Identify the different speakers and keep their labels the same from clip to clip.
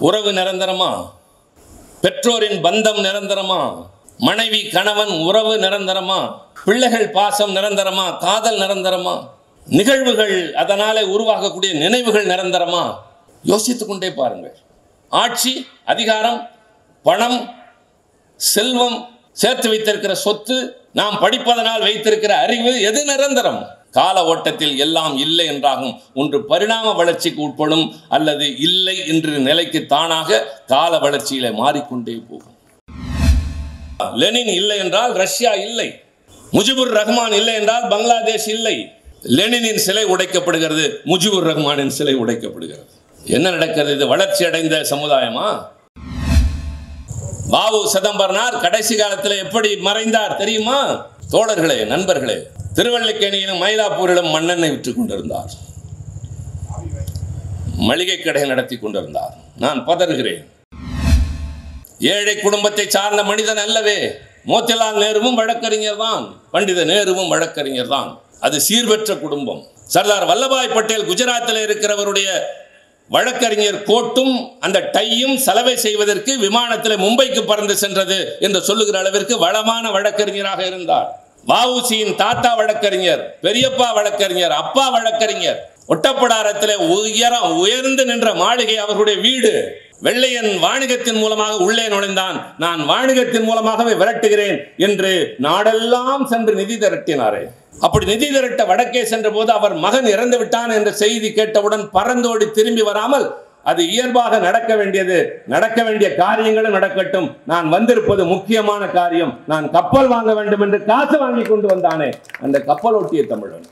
Speaker 1: உறவு நிரந்தரமா? பெற்றோரின் பந்தம் நிரந்தரமா? மனைவி கணவன் உறவு நிரந்தரமா? பிள்ளைகள் பாசம் நிரந்தரமா? காதல் நிரந்தரமா? நிகழ்வுகள் அதனாலே உருவாகக்கூடிய நினைவுகள் நிரந்தரமா? யோசித்துக் கொண்டே பாருங்கள். ஆட்சி, அதிகாரம், பணம், செல்வம், சேர்த்து வைத்திருக்கிற சொத்து, நாம் படிப்பதனால் வைத்திருக்கிற அறிவு, எது நிரந்தரம்? கால ஓட்டத்தில் எல்லாம் இல்லை என்றாகும். ஒன்று பரிணாம வளர்ச்சிக்கு உட்படும், அல்லது இல்லை என்ற நிலைக்கு தானாக கால வளர்ச்சியில மாறிக்கொண்டே போகும். லெனின் இல்லை என்றால் ரஷ்யா இல்லை, முஜிபுர் ரஹ்மான் இல்லை என்றால் பங்களாதேஷ் இல்லை. லெனினின் சிலை உடைக்கப்படுகிறது, முஜிபுர் ரஹ்மானின் சிலை உடைக்கப்படுகிறது. என்ன நடக்கிறது? இது வளர்ச்சி அடைந்த சமுதாயமா? வாவு சிதம்பரனார் கடைசி காலத்தில் எப்படி மறைந்தார் தெரியுமா? தோழர்களே, நண்பர்களே, திருவல்லிக்கேணியிலும் மயிலாப்பூரிலும் மண்ணெண்ணெய் விற்றுக் கொண்டிருந்தார், மளிகை கடை நடத்தி கொண்டிருந்தார். நான் பதறுகிறேன். ஏழை குடும்பத்தை சார்ந்த மனிதன் அல்லவே. மோத்திலால் நேருவும் வழக்கறிஞர் தான், பண்டித நேருவும் வழக்கறிஞர் தான். அது சீர்பெற்ற குடும்பம். சர்தார் வல்லபாய் பட்டேல் குஜராத்தில் இருக்கிறவருடைய வழக்கறிஞர் கோட்டும் அந்த டையும் சலவை செய்வதற்கு விமானத்தில் மும்பைக்கு பறந்து சென்றது என்று சொல்லுகிற அளவிற்கு வளமான வழக்கறிஞராக இருந்தார். வஉசியின் தாத்தா வழக்கறிஞர், பெரியப்பா வழக்கறிஞர், அப்பா வழக்கறிஞர். ஒட்டப்படாரத்தில் உயர்ந்து நின்ற மாளிகை அவர்களுடைய வீடு. வெள்ளையன் வாணிகத்தின் மூலமாக உள்ளே நுழைந்தான், நான் வாணிகத்தின் மூலமாகவே விரட்டுகிறேன் என்று நாடெல்லாம் சென்று நிதி திரட்டினாரே. அப்படி நிதி திரட்ட வடக்கே சென்ற போது அவர் மகன் இறந்து விட்டான் என்ற செய்தி கேட்டவுடன் பறந்தோடி திரும்பி வராமல், அது இயல்பாக நடக்க வேண்டிய காரியங்களும் நடக்கட்டும், நான் வந்திருப்பது முக்கியமான காரியம், நான் கப்பல் வாங்க வேண்டும் என்று காசு வாங்கி கொண்டு வந்தானே அந்த கப்பல் ஓட்டிய தமிழன்.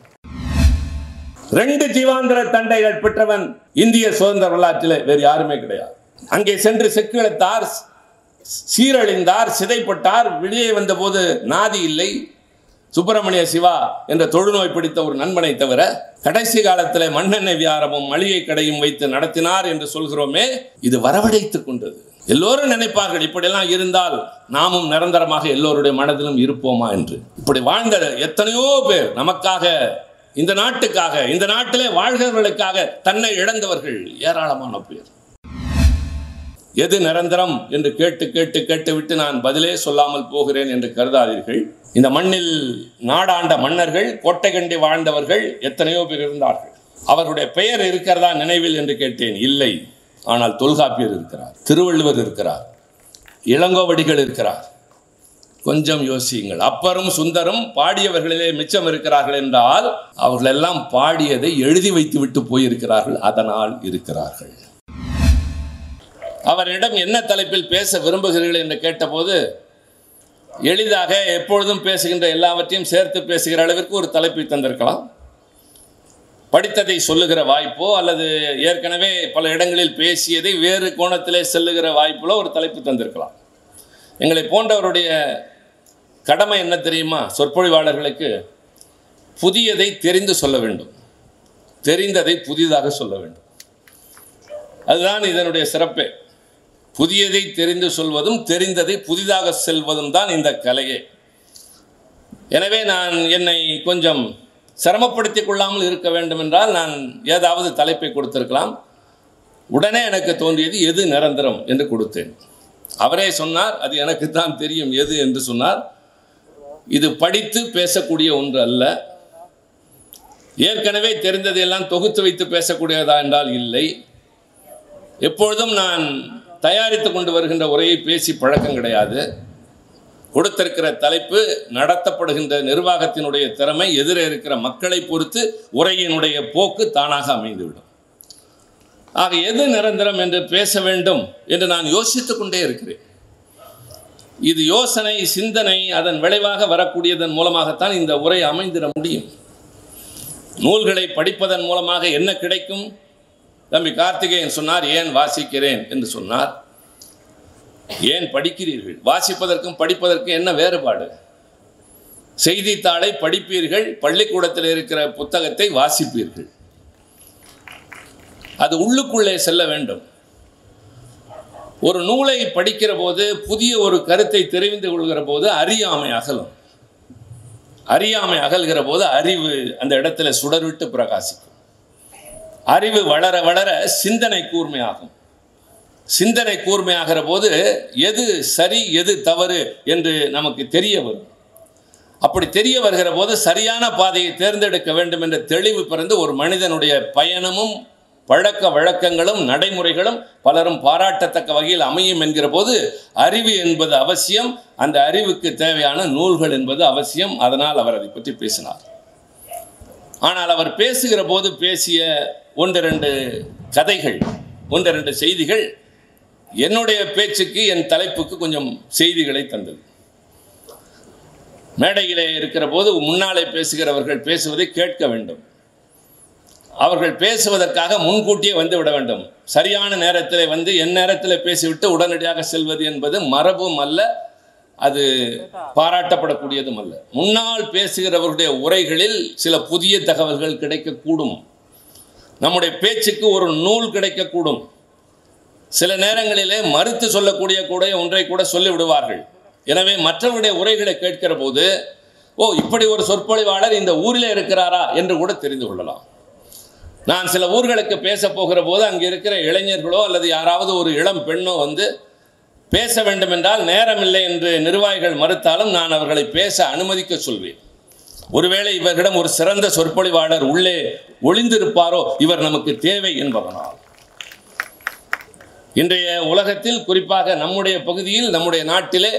Speaker 1: 2 ஜீவாந்திர தண்டைகள் பெற்றவன் இந்திய சுதந்திர வரலாற்றில் வேறு யாருமே கிடையாது. அங்கே சென்று செக்கிழத்தார், சீரழிந்தார், சிதைப்பட்டார். வெளியே வந்தபோது நாதி இல்லை, சுப்பிரமணிய சிவா என்ற தொழுநோய் பிடித்த ஒரு நண்பனை தவிர கடைசி காலத்தில் மண்ணெண்ணெய் வியாபாரமும் மளிகை கடையும் வைத்து நடத்தினார் என்று சொல்கிறோமே, இது வரவழைத்துக் கொண்டது. எல்லோரும் நினைப்பார்கள், இப்படியெல்லாம் இருந்தால் நாமும் நிரந்தரமாக எல்லோருடைய மனதிலும் இருப்போமா என்று. இப்படி வாழ்ந்த எத்தனையோ பேர் நமக்காக, இந்த நாட்டுக்காக, இந்த நாட்டிலே வாழ்கிறவர்களுக்காக தன்னை இழந்தவர்கள் ஏராளமான பேர். எது நிரந்தரம் என்று கேட்டு விட்டு நான் பதிலே சொல்லாமல் போகிறேன் என்று கருதாதீர்கள். இந்த மண்ணில் நாடாண்ட மன்னர்கள், கோட்டை கண்டி வாழ்ந்தவர்கள் எத்தனையோ பேர் இருந்தார்கள். அவர்களுடைய பெயர் இருக்கிறதா நினைவில் என்று கேட்டேன். இல்லை. ஆனால் தொல்காப்பியர் இருக்கிறார், திருவள்ளுவர் இருக்கிறார், இளங்கோவடிகள் இருக்கிறார். கொஞ்சம் யோசியுங்கள். அப்பரும் சுந்தரும் பாடியவர்களிலே மிச்சம் இருக்கிறார்கள் என்றால் அவர்கள் எல்லாம் பாடியதை எழுதி வைத்து விட்டு போயிருக்கிறார்கள், அதனால் இருக்கிறார்கள். அவரிடம் என்ன தலைப்பில் பேச விரும்புகிறீர்கள் என்று கேட்டபோது, எளிதாக எப்பொழுதும் பேசுகின்ற எல்லாவற்றையும் சேர்த்து பேசுகிற அளவிற்கு ஒரு தலைப்பை தந்திருக்கலாம். படித்ததை சொல்லுகிற வாய்ப்போ அல்லது ஏற்கனவே பல இடங்களில் பேசியதை வேறு கோணத்திலே செல்லுகிற வாய்ப்பிலோ ஒரு தலைப்பு தந்திருக்கலாம். எங்களை போன்றவருடைய கடமை என்ன தெரியுமா? சொற்பொழிவாளர்களுக்கு புதியதை தெரிந்து சொல்ல வேண்டும், தெரிந்ததை புதிதாக சொல்ல வேண்டும். அதுதான் இதனுடைய சிறப்பே. புதியதை தெரிந்து சொல்வதும் தெரிந்ததை புதிதாக செல்வதும் தான் இந்த கலையே. எனவே நான் என்னை கொஞ்சம் சிரமப்படுத்திக் கொள்ளாமல் இருக்க வேண்டும் என்றால் நான் ஏதாவது தலைப்பை கொடுத்திருக்கலாம். உடனே எனக்கு தோன்றியது எது நிரந்தரம் என்று கொடுத்தேன். அவரே சொன்னார், அது எனக்கு தான் தெரியும் எது என்று சொன்னார். இது படித்து பேசக்கூடிய ஒன்று அல்ல. ஏற்கனவே தெரிந்ததையெல்லாம் தொகுத்து வைத்து பேசக்கூடியதா என்றால் இல்லை. எப்பொழுதும் நான் தயாரித்து கொண்டு வருகின்ற உரையை பேசி பழக்கம் கிடையாது. கொடுத்திருக்கிற தலைப்பு, நடத்தப்படுகின்ற நிர்வாகத்தினுடைய திறமை, எதிரே இருக்கிற மக்களை பொறுத்து உரையினுடைய போக்கு தானாக அமைந்துவிடும். ஆக எது நிரந்தரம் என்று பேச வேண்டும் என்று நான் யோசித்துக் கொண்டே இருக்கிறேன். இது யோசனை, சிந்தனை, அதன் விளைவாக வரக்கூடியதன் மூலமாகத்தான் இந்த உரை அமைந்திட முடியும். நூல்களை படிப்பதன் மூலமாக என்ன கிடைக்கும்? தம்பி கார்த்திகேயன் சொன்னார், ஏன் வாசிக்கிறேன் என்று சொன்னார். ஏன் படிக்கிறீர்கள்? வாசிப்பதற்கும் படிப்பதற்கும் என்ன வேறுபாடு? செய்தித்தாளை படிப்பீர்கள், பள்ளிக்கூடத்தில் இருக்கிற புத்தகத்தை வாசிப்பீர்கள். அது உள்ளுக்குள்ளே செல்ல வேண்டும். ஒரு நூலை படிக்கிற போது, புதிய ஒரு கருத்தை தெரிந்து கொள்கிற போது அறியாமை அகலும். அறியாமை அகல்கிற போது அறிவு அந்த இடத்துல சுடர்விட்டு பிரகாசிக்கும். அறிவு வளர வளர சிந்தனை கூர்மையாகும். சிந்தனை கூர்மையாகிற போது எது சரி எது தவறு என்று நமக்கு தெரிய வரும். அப்படி தெரிய வருகிற போது சரியான பாதையை தேர்ந்தெடுக்க வேண்டும் என்ற தெளிவு பிறந்து ஒரு மனிதனுடைய பயணமும் பழக்க வழக்கங்களும் நடைமுறைகளும் பலரும் பாராட்டத்தக்க வகையில் அமையும் என்கிற போது அறிவு என்பது அவசியம். அந்த அறிவுக்கு தேவையான நூல்கள் என்பது அவசியம். அதனால் அவர் அதை பற்றி பேசினார். ஆனால் அவர் பேசுகிற போது பேசிய ஒன்று ரெண்டு கதைகள், ஒன்று ரெண்டு செய்திகள் என்னுடைய பேச்சுக்கு, என் தலைப்புக்கு கொஞ்சம் செய்திகளை தந்தது. மேடையிலே இருக்கிற போது முன்னாலே பேசுகிறவர்கள் பேசுவதை கேட்க வேண்டும். அவர்கள் பேசுவதற்காக முன்கூட்டியே வந்து விட வேண்டும். சரியான நேரத்தில் வந்து என் நேரத்தில் பேசிவிட்டு உடனடியாக செல்வது என்பது மரபும் அல்ல, அது பாராட்டப்படக்கூடியதும் அல்ல. முன்னால் பேசுகிறவர்களுடைய உரைகளில் சில புதிய தகவல்கள் கிடைக்கக்கூடும். நம்முடைய பேச்சுக்கு ஒரு நூல் கிடைக்கக்கூடும். சில நேரங்களிலே மறுத்து சொல்லக்கூடிய கூட ஒன்றை கூட சொல்லிவிடுவார்கள். எனவே மற்றவருடைய உரைகளை கேட்கிற போது இப்படி ஒரு சொற்பொழிவாளர் இந்த ஊரில் இருக்கிறாரா என்று கூட தெரிந்து கொள்ளலாம். நான் சில ஊர்களுக்கு பேச போகிற போது அங்கே இருக்கிற இளைஞர்களோ அல்லது யாராவது ஒரு இளம் பெண்ணோ வந்து பேச வேண்டும் என்றால் நேரம் இல்லை என்று நிர்வாகிகள் மறுத்தாலும் நான் அவர்களை பேச அனுமதிக்க சொல்வேன். ஒருவேளை இவர்களிடம் ஒரு சிறந்த சொற்பொழிவாளர் உள்ளே ஒளிந்திருப்பாரோ, இவர் நமக்கு தேவை என்பதனால். இன்றைய உலகத்தில், குறிப்பாக நம்முடைய பகுதியில், நம்முடைய நாட்டிலே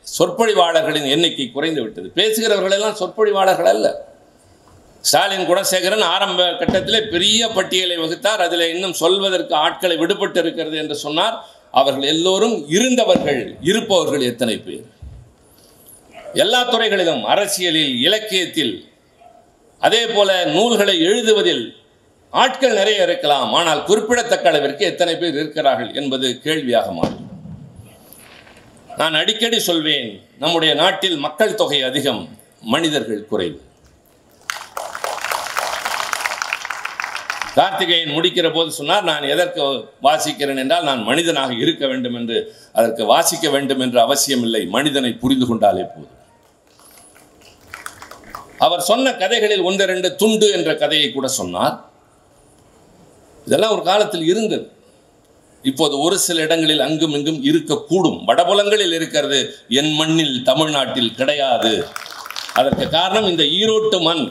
Speaker 1: சொற்பொழிவாளர்களின் எண்ணிக்கை குறைந்து விட்டது. பேசுகிறவர்கள் எல்லாம் சொற்பொழிவாளர்கள் அல்ல. ஸ்டாலின் குணசேகரன் ஆரம்ப கட்டத்திலே பெரிய பட்டியலை வகுத்தார். அதில் இன்னும் சொல்வதற்கு ஆட்களை விடுபட்டு இருக்கிறது என்று சொன்னார். அவர்கள் எல்லோரும் இருந்தவர்கள், இருப்பவர்கள் எத்தனை பேர்? எல்லா துறைகளிலும், அரசியலில், இலக்கியத்தில், அதே போல நூல்களை எழுதுவதில் ஆட்கள் நிறைய இருக்கலாம். ஆனால் குறிப்பிடத்தக்க அளவிற்கு எத்தனை பேர் இருக்கிறார்கள் என்பது கேள்வியாக மாறும். நான் அடிக்கடி சொல்வேன், நம்முடைய நாட்டில் மக்கள் தொகை அதிகம், மனிதர்கள் குறைவு. கார்த்திகேயன் முடிக்கிற போது சொன்னார், நான் எதற்கு வாசிக்கிறேன் என்றால் நான் மனிதனாக இருக்க வேண்டும் என்று. அதற்கு வாசிக்க வேண்டும் என்ற அவசியம் இல்லை, மனிதனை புரிந்து கொண்டாலே போதும். அவர் சொன்ன கதைகளில் ஒன்று ரெண்டு துண்டு என்ற கதையை கூட சொன்னார். இதெல்லாம் ஒரு காலத்தில் இருந்தது. இப்போது ஒரு சில இடங்களில் அங்கும் இங்கும் இருக்கக்கூடும். வடபுலங்களில் இருக்கிறது, என் மண்ணில் தமிழ்நாட்டில் கிடையாது. அதற்கு காரணம் இந்த ஈரோட்டு மண்.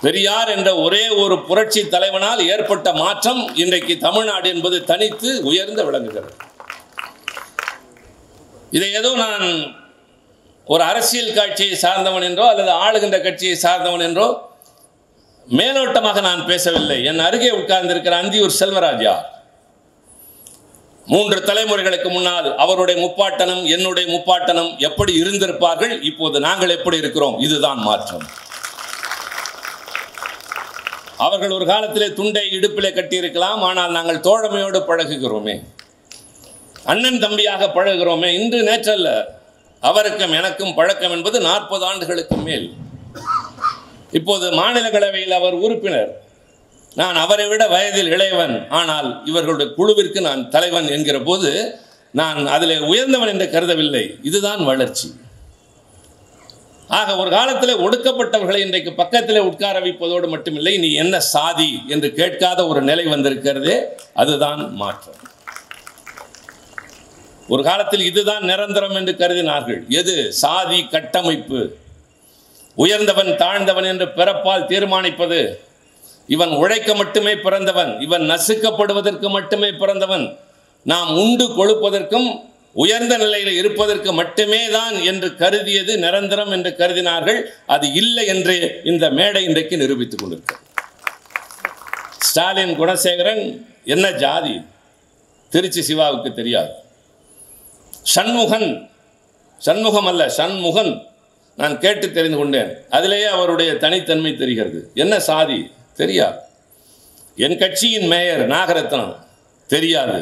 Speaker 1: பெரியார் என்ற ஒரே ஒரு புரட்சி தலைவனால் ஏற்பட்ட மாற்றம் இன்றைக்கு தமிழ்நாடு என்பது தனித்து உயர்ந்து விளங்குகிறது. இதை ஏதோ நான் ஒரு அரசியல் கட்சியை சார்ந்தவன் என்றோ அல்லது ஆளுகின்ற கட்சியை சார்ந்தவன் என்றோ மேலோட்டமாக நான் பேசவில்லை. என் அருகே உட்கார்ந்திருக்கிற அந்தியூர் செல்வராஜா 3 தலைமுறைகளுக்கு முன்னால் அவருடைய முப்பாட்டனும் என்னுடைய முப்பாட்டனும் எப்படி இருந்திருப்பார்கள், இப்போது நாங்கள் எப்படி இருக்கிறோம், இதுதான் மாற்றம். அவர்கள் ஒரு காலத்திலே துண்டை இடுப்பிலே கட்டியிருக்கலாம், ஆனால் நாங்கள் தோழமையோடு பழகுகிறோமே, அண்ணன் தம்பியாக பழகுகிறோமே. இன்று நேற்றல்ல, அவருக்கும் எனக்கும் பழக்கம் என்பது 40 ஆண்டுகளுக்கு மேல். இப்போது மாநிலங்களவையில் அவர் உறுப்பினர். நான் அவரை விட வயதில் இளையவன், ஆனால் இவர்களுடைய குழுவிற்கு நான் தலைவன் என்கிற போது நான் அதில் உயர்ந்தவன் என்று கருதவில்லை. இதுதான் வளர்ச்சி. ஆக ஒரு காலத்தில் ஒடுக்கப்பட்டவர்களை இன்றைக்கு பக்கத்தில் உட்கார வைப்பதோடு மட்டுமில்லை, நீ என்ன சாதி என்று கேட்காத ஒரு நிலை வந்திருக்கிறதே, அதுதான் மாற்றம். ஒரு காலத்தில் இதுதான் நிரந்தரம் என்று கருதினார்கள். எது? சாதி கட்டமைப்பு. உயர்ந்தவன் தாழ்ந்தவன் என்று பிறப்பால் தீர்மானிப்பது. இவன் உழைக்க மட்டுமே பிறந்தவன், இவன் நசுக்கப்படுவதற்கு மட்டுமே பிறந்தவன், நாம் உண்டு கொழுப்பதற்கும் உயர்ந்த நிலையில் இருப்பதற்கு மட்டுமே தான் என்று கருதியது நிரந்தரம் என்று கருதினார்கள். அது இல்லை என்று இந்த மேடை இன்றைக்கு நிரூபித்துக் கொண்டிருக்கிறது. ஸ்டாலின் குணசேகரன் என்ன ஜாதி திருச்சி சிவாவுக்கு தெரியாது. சண்முகம் அல்ல, சண்முகன் நான் கேட்டு தெரிந்து கொண்டேன். அதிலேயே அவருடைய தனித்தன்மை தெரிகிறது. என்ன சாதி தெரியாது. என் கட்சியின் மேயர் நாகரத்னம் தெரியாது.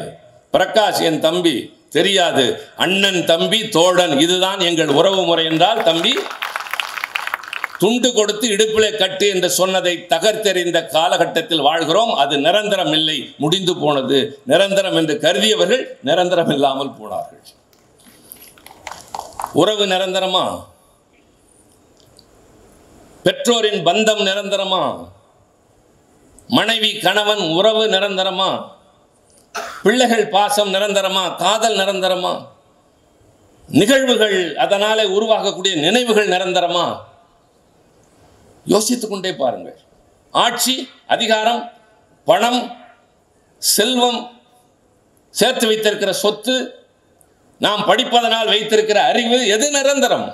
Speaker 1: பிரகாஷ் என் தம்பி தெரியாது. அண்ணன் தம்பி தோழன், இதுதான் எங்கள் உறவு முறை என்றால் தம்பி துண்டு கொடுத்து இடுப்பிலே கட்டு என்று சொன்னதை தகர்த்தெறிந்த காலகட்டத்தில் வாழ்கிறோம். அது நிரந்தரம் இல்லை, முடிந்து போனது. நிரந்தரம் என்று கருதியவர்கள் நிரந்தரம் இல்லாமல் போனார்கள். உறவு நிரந்தரமா? பெற்றோரின் பந்தம் நிரந்தரமா? மனைவி கணவன் உறவு நிரந்தரமா? பிள்ளைகள் பாசம் நிரந்தரமா? காதல் நிரந்தரமா? நிகழ்வுகள் அதனாலே உருவாகக்கூடிய நினைவுகள் நிரந்தரமா? யோசித்துக் கொண்டே பாருங்கள். ஆட்சி, அதிகாரம், பணம், செல்வம், சேர்த்து வைத்திருக்கிற சொத்து, நாம் படிப்பதனால் வைத்திருக்கிற அறிவு, எது நிரந்தரம்?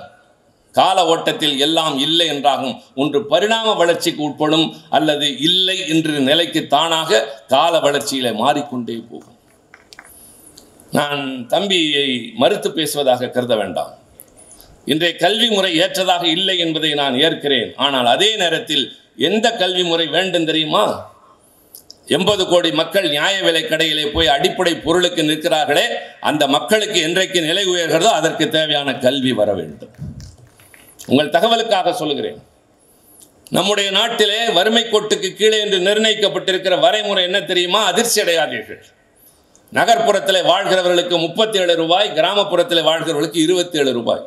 Speaker 1: கால ஓட்டத்தில் எல்லாம் இல்லை என்றாகும். ஒன்று பரிணாம வளர்ச்சிக்கு உட்படும், அல்லது இல்லை என்று நிலைக்கு தானாக கால வளர்ச்சியில மாறிக்கொண்டே போகும். நான் தம்பியை மறுத்து பேசுவதாக கருத வேண்டாம். இன்றைய கல்வி முறை ஏற்றதாக இல்லை என்பதை நான் ஏற்கிறேன். ஆனால் அதே நேரத்தில் எந்த கல்வி முறை வேண்டும் தெரியுமா? 80 கோடி மக்கள் நியாய விலை கடையிலே போய் அடிப்படை பொருளுக்கு நிற்கிறார்களே, அந்த மக்களுக்கு என்றைக்கு நிலை உயர்கிறதோ அதற்கு தேவையான கல்வி வர வேண்டும். உங்கள் தகவலுக்காக சொல்லுகிறேன். நம்முடைய நாட்டிலே வறுமை கோட்டுக்கு கீழே என்று நிர்ணயிக்கப்பட்டிருக்கிற வரைமுறை என்ன தெரியுமா? அதிர்ச்சி அடையாதீர்கள். நகர்ப்புறத்தில் வாழ்கிறவர்களுக்கு 37 ரூபாய், கிராமப்புறத்தில் வாழ்கிறவர்களுக்கு 27 ரூபாய்.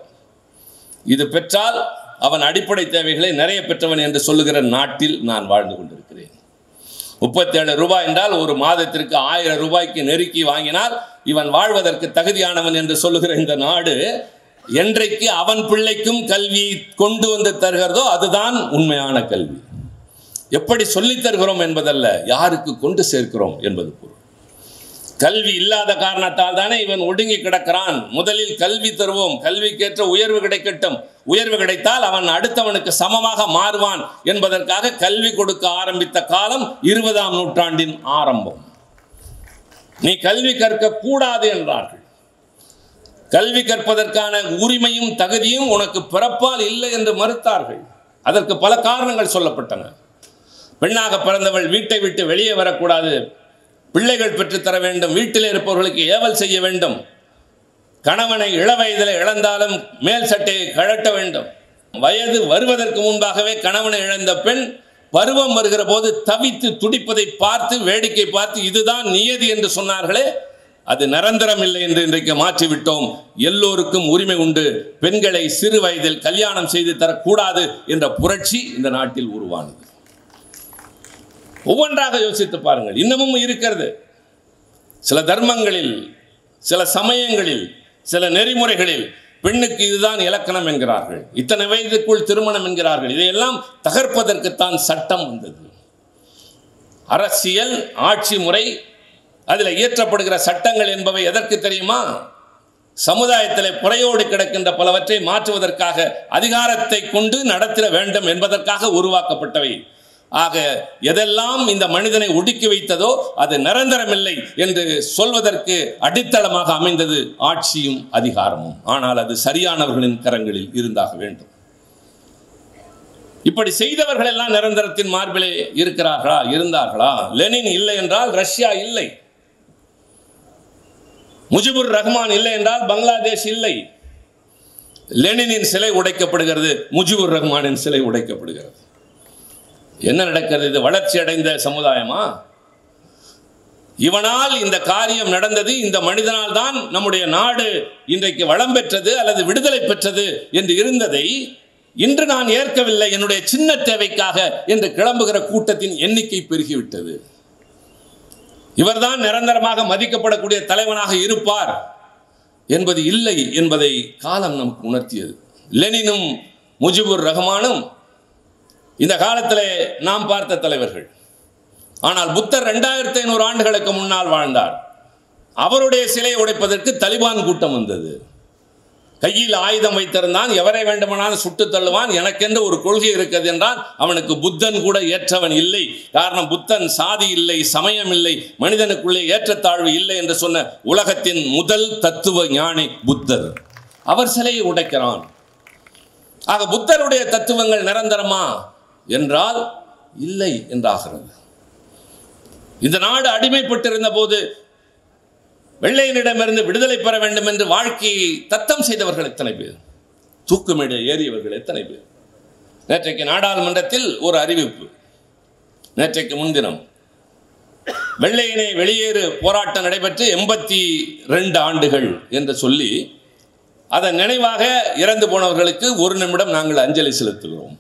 Speaker 1: இது பெற்றால் அவன் அடிப்படை தேவைகளை நிறைய பெற்றவன் என்று சொல்லுகிற நாட்டில் நான் வாழ்ந்து கொண்டிருக்கிறேன். 37 ரூபாய் என்றால் ஒரு மாதத்திற்கு 1000 ரூபாய்க்கு நெருக்கி வாங்கினால் இவன் வாழ்வதற்கு தகுதியானவன் என்று சொல்லுகிற இந்த நாடு என்றைக்கு அவன் பிள்ளைக்கும் கல்வி கொண்டு வந்து தருகிறதோ அதுதான் உண்மையான கல்வி. எப்படி சொல்லித் தருகிறோம் என்பதல்ல, யாருக்கு கொண்டு சேர்க்கிறோம் என்பது பொருள். கல்வி இல்லாத காரணத்தால் தானே இவன் ஒடுங்கி கிடக்கிறான். முதலில் கல்வி தருவோம், கல்விக்கேற்ற உயர்வு கிடைக்கட்டும், உயர்வு கிடைத்தால் அவன் அடுத்தவனுக்கு சமமாக மாறுவான் என்பதற்காக கல்வி கொடுக்க ஆரம்பித்த காலம் 20ஆம் நூற்றாண்டின் ஆரம்பம். நீ கல்வி கற்க கூடாது என்றார்கள். கல்வி கற்பதற்கான உரிமையும் தகுதியும் உனக்கு பிறப்பால் இல்லை என்று மறுத்தார்கள். அதற்கு பல காரணங்கள் சொல்லப்பட்டன. பெண்ணாக பிறந்தவள் வீட்டை விட்டு வெளியே வரக்கூடாது, பிள்ளைகள் பெற்றுத்தர வேண்டும், வீட்டில் இருப்பவர்களுக்கு ஏவல் செய்ய வேண்டும், கணவனை இளவயதில் இழந்தாலும் மேல் சட்டையை கழட்ட வேண்டும். வயது வருவதற்கு முன்பாகவே கணவனை இழந்த பெண் பருவம் வருகிற போது தவித்து துடிப்பதை பார்த்து வேடிக்கை பார்த்து இதுதான் நியதி என்று சொன்னார்களே, அது நிரந்தரம் இல்லை என்று இன்றைக்கு மாற்றிவிட்டோம். எல்லோருக்கும் உரிமை உண்டு, பெண்களை சிறு வயதில் கல்யாணம் செய்து தரக்கூடாது என்ற புரட்சி இந்த நாட்டில் உருவானது. ஒவ்வொன்றாக யோசித்து பாருங்கள். இன்னமும் இருக்கிறது. சில தர்மங்களில், சில சமயங்களில், சில நெறிமுறைகளில் பெண்ணுக்கு இதுதான் இலக்கணம் என்கிறார்கள், இத்தனை வயதுக்குள் திருமணம் என்கிறார்கள். இதையெல்லாம் தகர்ப்பதற்குத்தான் சட்டம் வந்தது. அரசியல், ஆட்சி முறை, அதில் இயற்றப்படுகிற சட்டங்கள் என்பவை எதற்கு தெரியுமா? சமுதாயத்தில் புறையோடு கிடக்கின்ற பலவற்றை மாற்றுவதற்காக, அதிகாரத்தை கொண்டு நடத்திட வேண்டும் என்பதற்காக உருவாக்கப்பட்டவை. ஆக எதெல்லாம் இந்த மனிதனை ஒடுக்கி வைத்ததோ அது நிரந்தரமில்லை என்று சொல்வதற்கு அடித்தளமாக அமைந்தது ஆட்சியும் அதிகாரமும். ஆனால் அது சரியானவர்களின் கரங்களில் இருந்தாக வேண்டும். இப்படி செய்தவர்கள் எல்லாம் நிரந்தரத்தின் மார்பிலே இருக்கிறார்களா? இருந்தார்களா? லெனின் இல்லை என்றால் ரஷ்யா இல்லை, முஜிபுர் ரஹ்மான் இல்லை என்றால் பங்களாதேஷ் இல்லை. லெனினின் சிலை உடைக்கப்படுகிறது, முஜிபுர் ரஹ்மானின் சிலை உடைக்கப்படுகிறது. என்ன நடக்கிறது? இது வளர்ச்சி அடைந்த சமுதாயமா? இவனால் இந்த காரியம் நடந்தது, இந்த மனிதனால் தான் நம்முடைய நாடு இன்றைக்கு வளம் பெற்றது அல்லது விடுதலை பெற்றது என்று இருந்ததை இன்று நான் ஏற்கவில்லை, என்னுடைய சின்ன தேவைக்காக என்று கிளம்புகிற கூட்டத்தின் எண்ணிக்கை பெருகிவிட்டது. இவர்தான் நிரந்தரமாக மதிக்கப்படக்கூடிய தலைவனாக இருப்பார் என்பது இல்லை என்பதை காலம் நமக்கு உணர்த்தியது. லெனினும் முஜிபுர் ரஹ்மானும் இந்த காலத்தில் நாம் பார்த்த தலைவர்கள். ஆனால் புத்தர் 2500 ஆண்டுகளுக்கு முன்னால் வாழ்ந்தார். அவருடைய சிலையை உடைப்பதற்கு தலிபான் கூட்டம் வந்தது. கையில் ஆயுதம் வைத்திருந்தான், எவரை வேண்டுமானாலும் சுட்டு தள்ளுவான், எனக்கென்று ஒரு கொள்கை இருக்கிறது என்றால் அவனுக்கு புத்தன் கூட ஏற்றவன் இல்லை. காரணம், புத்தன் சாதி இல்லை, சமயம் இல்லை, மனிதனுக்குள்ளே ஏற்றத்தாழ்வு இல்லை என்று சொன்ன உலகத்தின் முதல் தத்துவ ஞானி புத்தர். அவர் சிலையை உடைக்கிறான். ஆக புத்தருடைய தத்துவங்கள் நிரந்தரமா என்றால் இல்லை என்றாகிறது. இந்த நாடு அடிமைப்பட்டிருந்த போது வெள்ளையனிடமிருந்து விடுதலை பெற வேண்டும் என்று வாழ்க்கையை தத்தம் செய்தவர்கள் எத்தனை பேர்? தூக்குமேடு ஏறியவர்கள் எத்தனை பேர்? நேற்றைக்கு நாடாளுமன்றத்தில் ஒரு அறிவிப்பு, நேற்றைக்கு முன்தினம் வெள்ளையனே வெளியேறு போராட்டம் நடைபெற்று 82 ஆண்டுகள் என்று சொல்லி அதன் நினைவாக இறந்து போனவர்களுக்கு 1 நிமிடம் நாங்கள் அஞ்சலி செலுத்துகிறோம்.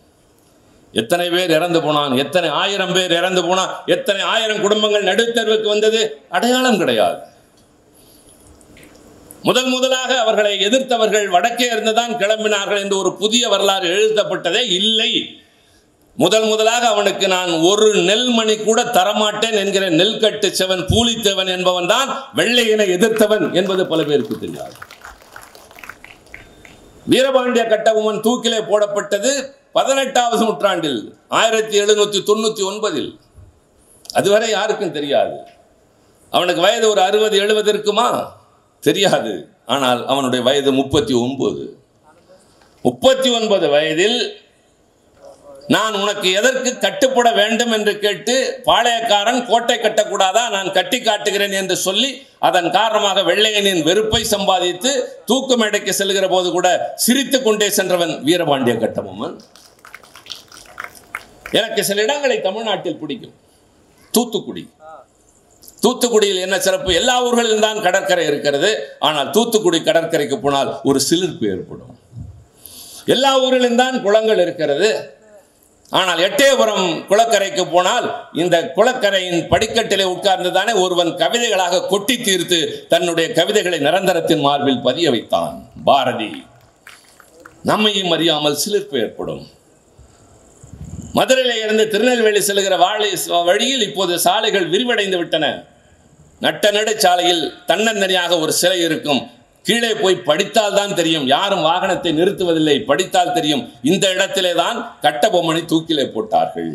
Speaker 1: எத்தனை பேர் இறந்து போனான்? எத்தனை ஆயிரம் பேர் இறந்து போனான்? எத்தனை ஆயிரம் குடும்பங்கள் நடுத்தருவுக்கு வந்தது? அடையாளம் கிடையாது. முதலாக அவர்களை எதிர்த்தவர்கள் வடக்கே இருந்துதான் கிளம்பினார்கள் என்று ஒரு புதிய வரலாறு எழுதப்பட்டதே இல்லை. முதலாக அவனுக்கு நான் ஒரு நெல்மணி கூட தரமாட்டேன் என்கிற நெல்கட்டு செவன் பூலித்தேவன் என்பவன் தான் வெள்ளையனை எதிர்த்தவன் என்பது பல பேருக்கு தெரியாது. வீரபாண்டிய கட்டபொம்மன் தூக்கிலே போடப்பட்டது 18வது நூற்றாண்டில் 1799. அதுவரை யாருக்கும் தெரியாது. அவனுக்கு வயது ஒரு 60-70 இருக்குமா தெரியாது. ஆனால் அவனுடைய வயது 39 வயதில் நான் உனக்கு எதற்கு கட்டுப்பட வேண்டும் என்று கேட்டு பாளையக்காரன் கோட்டை கட்டக்கூடாதா, நான் கட்டி காட்டுகிறேன் என்று சொல்லி அதன் காரணமாக வெள்ளையனின் வெறுப்பை சம்பாதித்து தூக்கு மேடைக்கு செல்கிற போது கூட சிரித்துக் கொண்டே சென்றவன் வீரபாண்டிய கட்டபொம்மன். எனக்கு சில இடங்களை தமிழ்நாட்டில் பிடிக்கும். தூத்துக்குடியில் என்ன சிறப்பு? எல்லா ஊர்களிலும் தான் கடற்கரை இருக்கிறது. ஆனால் தூத்துக்குடி கடற்கரைக்கு போனால் ஒரு சிலிர்ப்பு ஏற்படும். எல்லா ஊரிலும் தான் குளங்கள் இருக்கிறது. ஆனால் எட்டயபுரம் குளக்கரைக்கு போனால் இந்த குளக்கரையின் படிக்கட்டிலே உட்கார்ந்து தானே ஒருவன் கவிதைகளாக கொட்டி தீர்த்து தன்னுடைய கவிதைகளை நிரந்தரத்தின் மார்பில் பதிய வைத்தான் பாரதி. நம்மையும் அறியாமல் சிலிர்ப்பு ஏற்படும். மதுரையில இருந்து திருநெல்வேலி செல்கிற வழியில் இப்போது சாலைகள் விரிவடைந்து விட்டன. நட்ட நடு சாலையில் தன்னந்தனியாக ஒரு சிலை இருக்கும். கீழே போய் படித்தால் தான் தெரியும். யாரும் வாகனத்தை நிறுத்துவதில்லை, படித்தால் தெரியும். இந்த இடத்திலே தான் கட்டபொம்மனை தூக்கிலே போட்டார்கள்.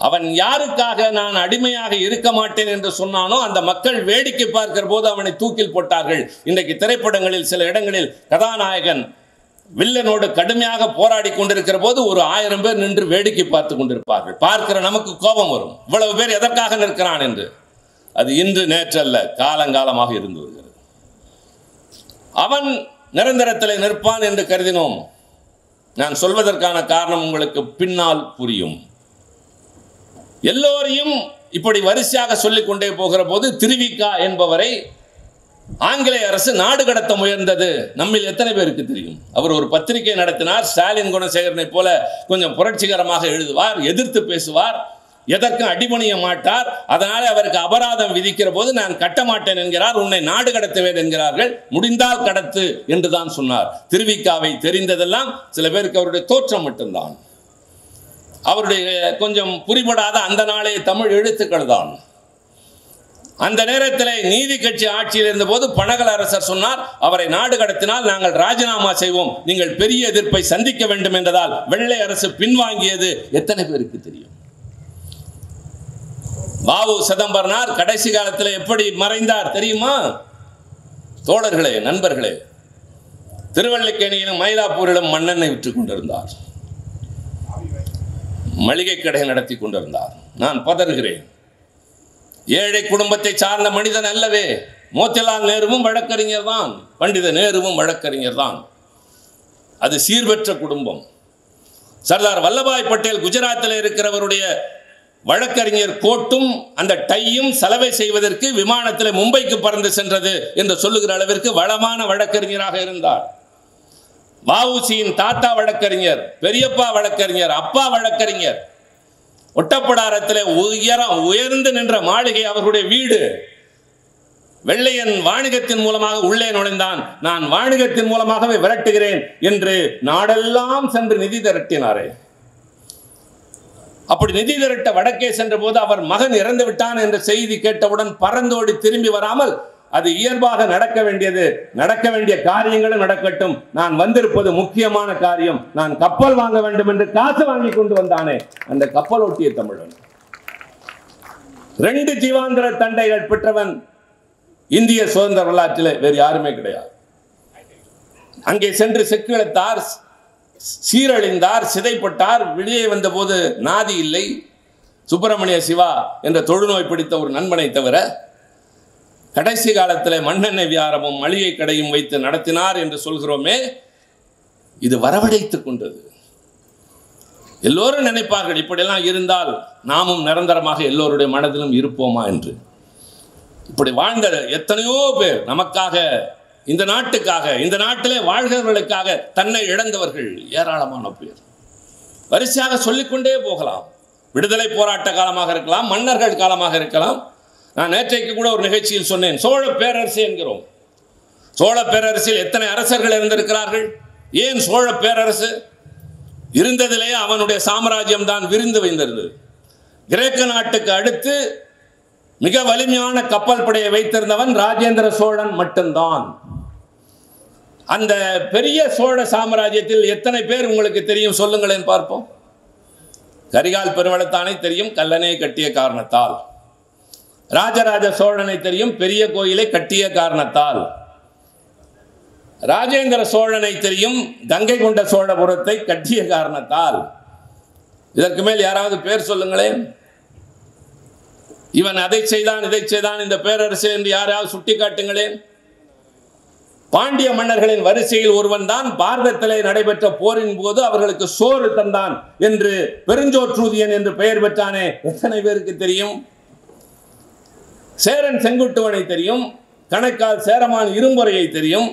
Speaker 1: அவன் யாருக்காக நான் அடிமையாக இருக்க மாட்டேன் என்று சொன்னானோ அந்த மக்கள் வேடிக்கை பார்க்கிற போது அவனை தூக்கில் போட்டார்கள். இன்றைக்கு திரைப்படங்களில் சில இடங்களில் கதாநாயகன் வில்லனோடு கடுமையாக போராடி கொண்டிருக்கிற போது ஒரு 1000 பேர் நின்று வேடிக்கை பார்த்து கொண்டிருப்பார்கள். பார்க்கிற நமக்கு கோபம் வரும், இவ்வளவு பேர் எதற்காக நிற்கிறான் என்று. அது இன்று நேற்றல்ல, காலங்காலமாக இருந்து வருகிறது. அவன் நிரந்தரத்தில் நிற்பான் என்று கருதினோம். நான் சொல்வதற்கான காரணம் உங்களுக்கு பின்னால் புரியும். எல்லோரையும் இப்படி வரிசையாக சொல்லிக் கொண்டே போகிற போது திருவிக்கா என்பவரை ஆங்கிலேய அரசு நாடு கடத்த முயர்ந்தது நம்மில் எத்தனை பேருக்கு தெரியும்? அவர் ஒரு பத்திரிகை நடத்தினார். ஸ்டாலின் குணசேகரனை போல கொஞ்சம் புரட்சிகரமாக எழுதுவார், எதிர்த்து பேசுவார், எதற்கும் அடிபணிய மாட்டார். அதனாலே அவருக்கு அபராதம் விதிக்கிற போது நான் கட்ட மாட்டேன் என்கிறார். உன்னை நாடு கடத்துவேன் என்கிறார்கள். முடிந்தால் கடத்து என்றுதான் சொன்னார். திருவிக்காவை தெரிந்ததெல்லாம் சில பேருக்கு அவருடைய தோற்றம் மட்டும்தான், அவருடைய கொஞ்சம் புரிபடாத அந்த நாளே தமிழ் எழுத்துக்கள் தான். அந்த நேரத்தில் நீதி கட்சி ஆட்சியில் இருந்த போது பனகல் அரசர் சொன்னார், அவரை நாடு கடத்தினால் நாங்கள் ராஜினாமா செய்வோம், நீங்கள் பெரிய எதிர்ப்பை சந்திக்க வேண்டும் என்றதால் வெள்ளை அரசு பின்வாங்கியது எத்தனை பேருக்கு தெரியும்? வாவு சிதம்பரனார் கடைசி காலத்தில் எப்படி மறைந்தார் தெரியுமா? தோழர்களே, நண்பர்களே, திருவல்லிக்கேணியிலும் மயிலாப்பூரிலும் மண்ணெண்ணெய் விற்றுக் கொண்டிருந்தார், மளிகை கடை நடத்தி கொண்டிருந்தார். நான் பதறுகிறேன். ஏழை குடும்பத்தை சார்ந்த மனிதன் அல்லவே. மோத்திலால் நேருவும் வழக்கறிஞர் தான், பண்டித நேருவும் வழக்கறிஞர் தான். அது சீர்பெற்ற குடும்பம். சர்தார் வல்லபாய் பட்டேல் குஜராத்தில் இருக்கிறவருடைய வழக்கறிஞர் கோட்டும் அந்த டையும் செலவை செய்வதற்கு விமானத்தில் மும்பைக்கு பறந்து சென்றது என்று சொல்லுகிற அளவிற்கு வளமான வழக்கறிஞராக இருந்தார். வஉசியின் தாத்தா வழக்கறிஞர், பெரியப்பா வழக்கறிஞர், அப்பா வழக்கறிஞர். ஒட்டப்படாரத்தில் உயர்ந்து நின்ற மாளிகை அவர்களுடைய வீடு. வெள்ளையன் வாணிகத்தின் மூலமாக உள்ளே நுழைந்தான். நான் வாணிகத்தின் மூலமாகவே விரட்டுகிறேன் என்று நாடெல்லாம் சென்று நிதி திரட்டினாரே. அப்படி நிதி திரட்ட வடக்கே சென்ற போது அவர் மகன் இறந்து விட்டான் என்ற செய்தி கேட்டவுடன் பறந்தோடி திரும்பி வராமல், அது இயல்பாக நடக்க வேண்டிய காரியங்களும் நடக்கட்டும், நான் வந்திருப்பது முக்கியமான காரியம், நான் கப்பல் வாங்க வேண்டும் என்று காசு வாங்கி கொண்டு வந்தானே அந்த கப்பல் ஓட்டிய தமிழன். 2 ஜீவாந்திர தண்டைகள் பெற்றவன் இந்திய சுதந்திர வரலாற்றில் வேறு யாருமே கிடையாது. அங்கே சென்று செக்கிழத்தார், சீரழிந்தார், சிதைப்பட்டார். வெளியே வந்தபோது நாதி இல்லை. சுப்பிரமணிய சிவா என்ற தொழுநோய் பிடித்த ஒரு நண்பனை தவிர கடைசி காலத்தில் மண்ணெண்ணெய் வியாபாரமும் மளிகை கடையும் வைத்து நடத்தினார் என்று சொல்கிறோமே, இது வரவழைத்துக் கொண்டது. எல்லோரும் நினைப்பார்கள் இப்படியெல்லாம் இருந்தால் நாமும் நிரந்தரமாக எல்லோருடைய மனதிலும் இருப்போமா என்று. இப்படி வாழ்ந்த எத்தனையோ பேர் நமக்காக, இந்த நாட்டுக்காக, இந்த நாட்டிலே வாழ்கிறவர்களுக்காக தன்னை இழந்தவர்கள் ஏராளமான பேர். வரிசையாக சொல்லிக்கொண்டே போகலாம். விடுதலை போராட்ட காலமாக இருக்கலாம், மன்னர்கள் காலமாக இருக்கலாம், நான் நேற்றைக்கு கூட ஒரு நிகழ்ச்சியில் சொன்னேன், சோழ பேரரசு என்கிறோம். சோழ பேரரசில் எத்தனை அரசர்கள் இருந்திருக்கிறார்கள்? ஏன் சோழ பேரரசு? இருந்ததிலேயே அவனுடைய சாம்ராஜ்யம் தான் விரிந்து வைத்திருந்தது. கிரேக்க நாட்டுக்கு அடுத்து மிக வலிமையான கப்பல் படையை வைத்திருந்தவன் ராஜேந்திர சோழன் மட்டும்தான். அந்த பெரிய சோழ சாம்ராஜ்யத்தில் எத்தனை பேர் உங்களுக்கு தெரியும் சொல்லுங்களேன் பார்ப்போம். கரிகால் பெருவளத்தானை தெரியும், கல்லணை கட்டிய காரணத்தால். ராஜராஜ சோழனை தெரியும், பெரிய கோயிலை கட்டிய காரணத்தால். ராஜேந்திர சோழனை தெரியும், கங்கை கொண்ட சோழபுரத்தை கட்டிய காரணத்தால். இதற்கு மேல் யாராவது பேர் சொல்லுங்களேன். இவன் அதை செய்தான் இதை செய்தான் இந்த பேரரசு என்று யாராவது சுட்டி காட்டுங்களேன். பாண்டிய மன்னர்களின் வரிசையில் ஒருவன் தான் பாரதத்திலே நடைபெற்ற போரின் போது அவர்களுக்கு சோறு தந்தான் என்று பெருஞ்சோற்றூதியன் என்று பெயர் பெற்றானே, எத்தனை பேருக்கு தெரியும்? சேரன் செங்குட்டுவனை தெரியும், கணைக்கால் சேரமான் இரும்புரையை தெரியும்.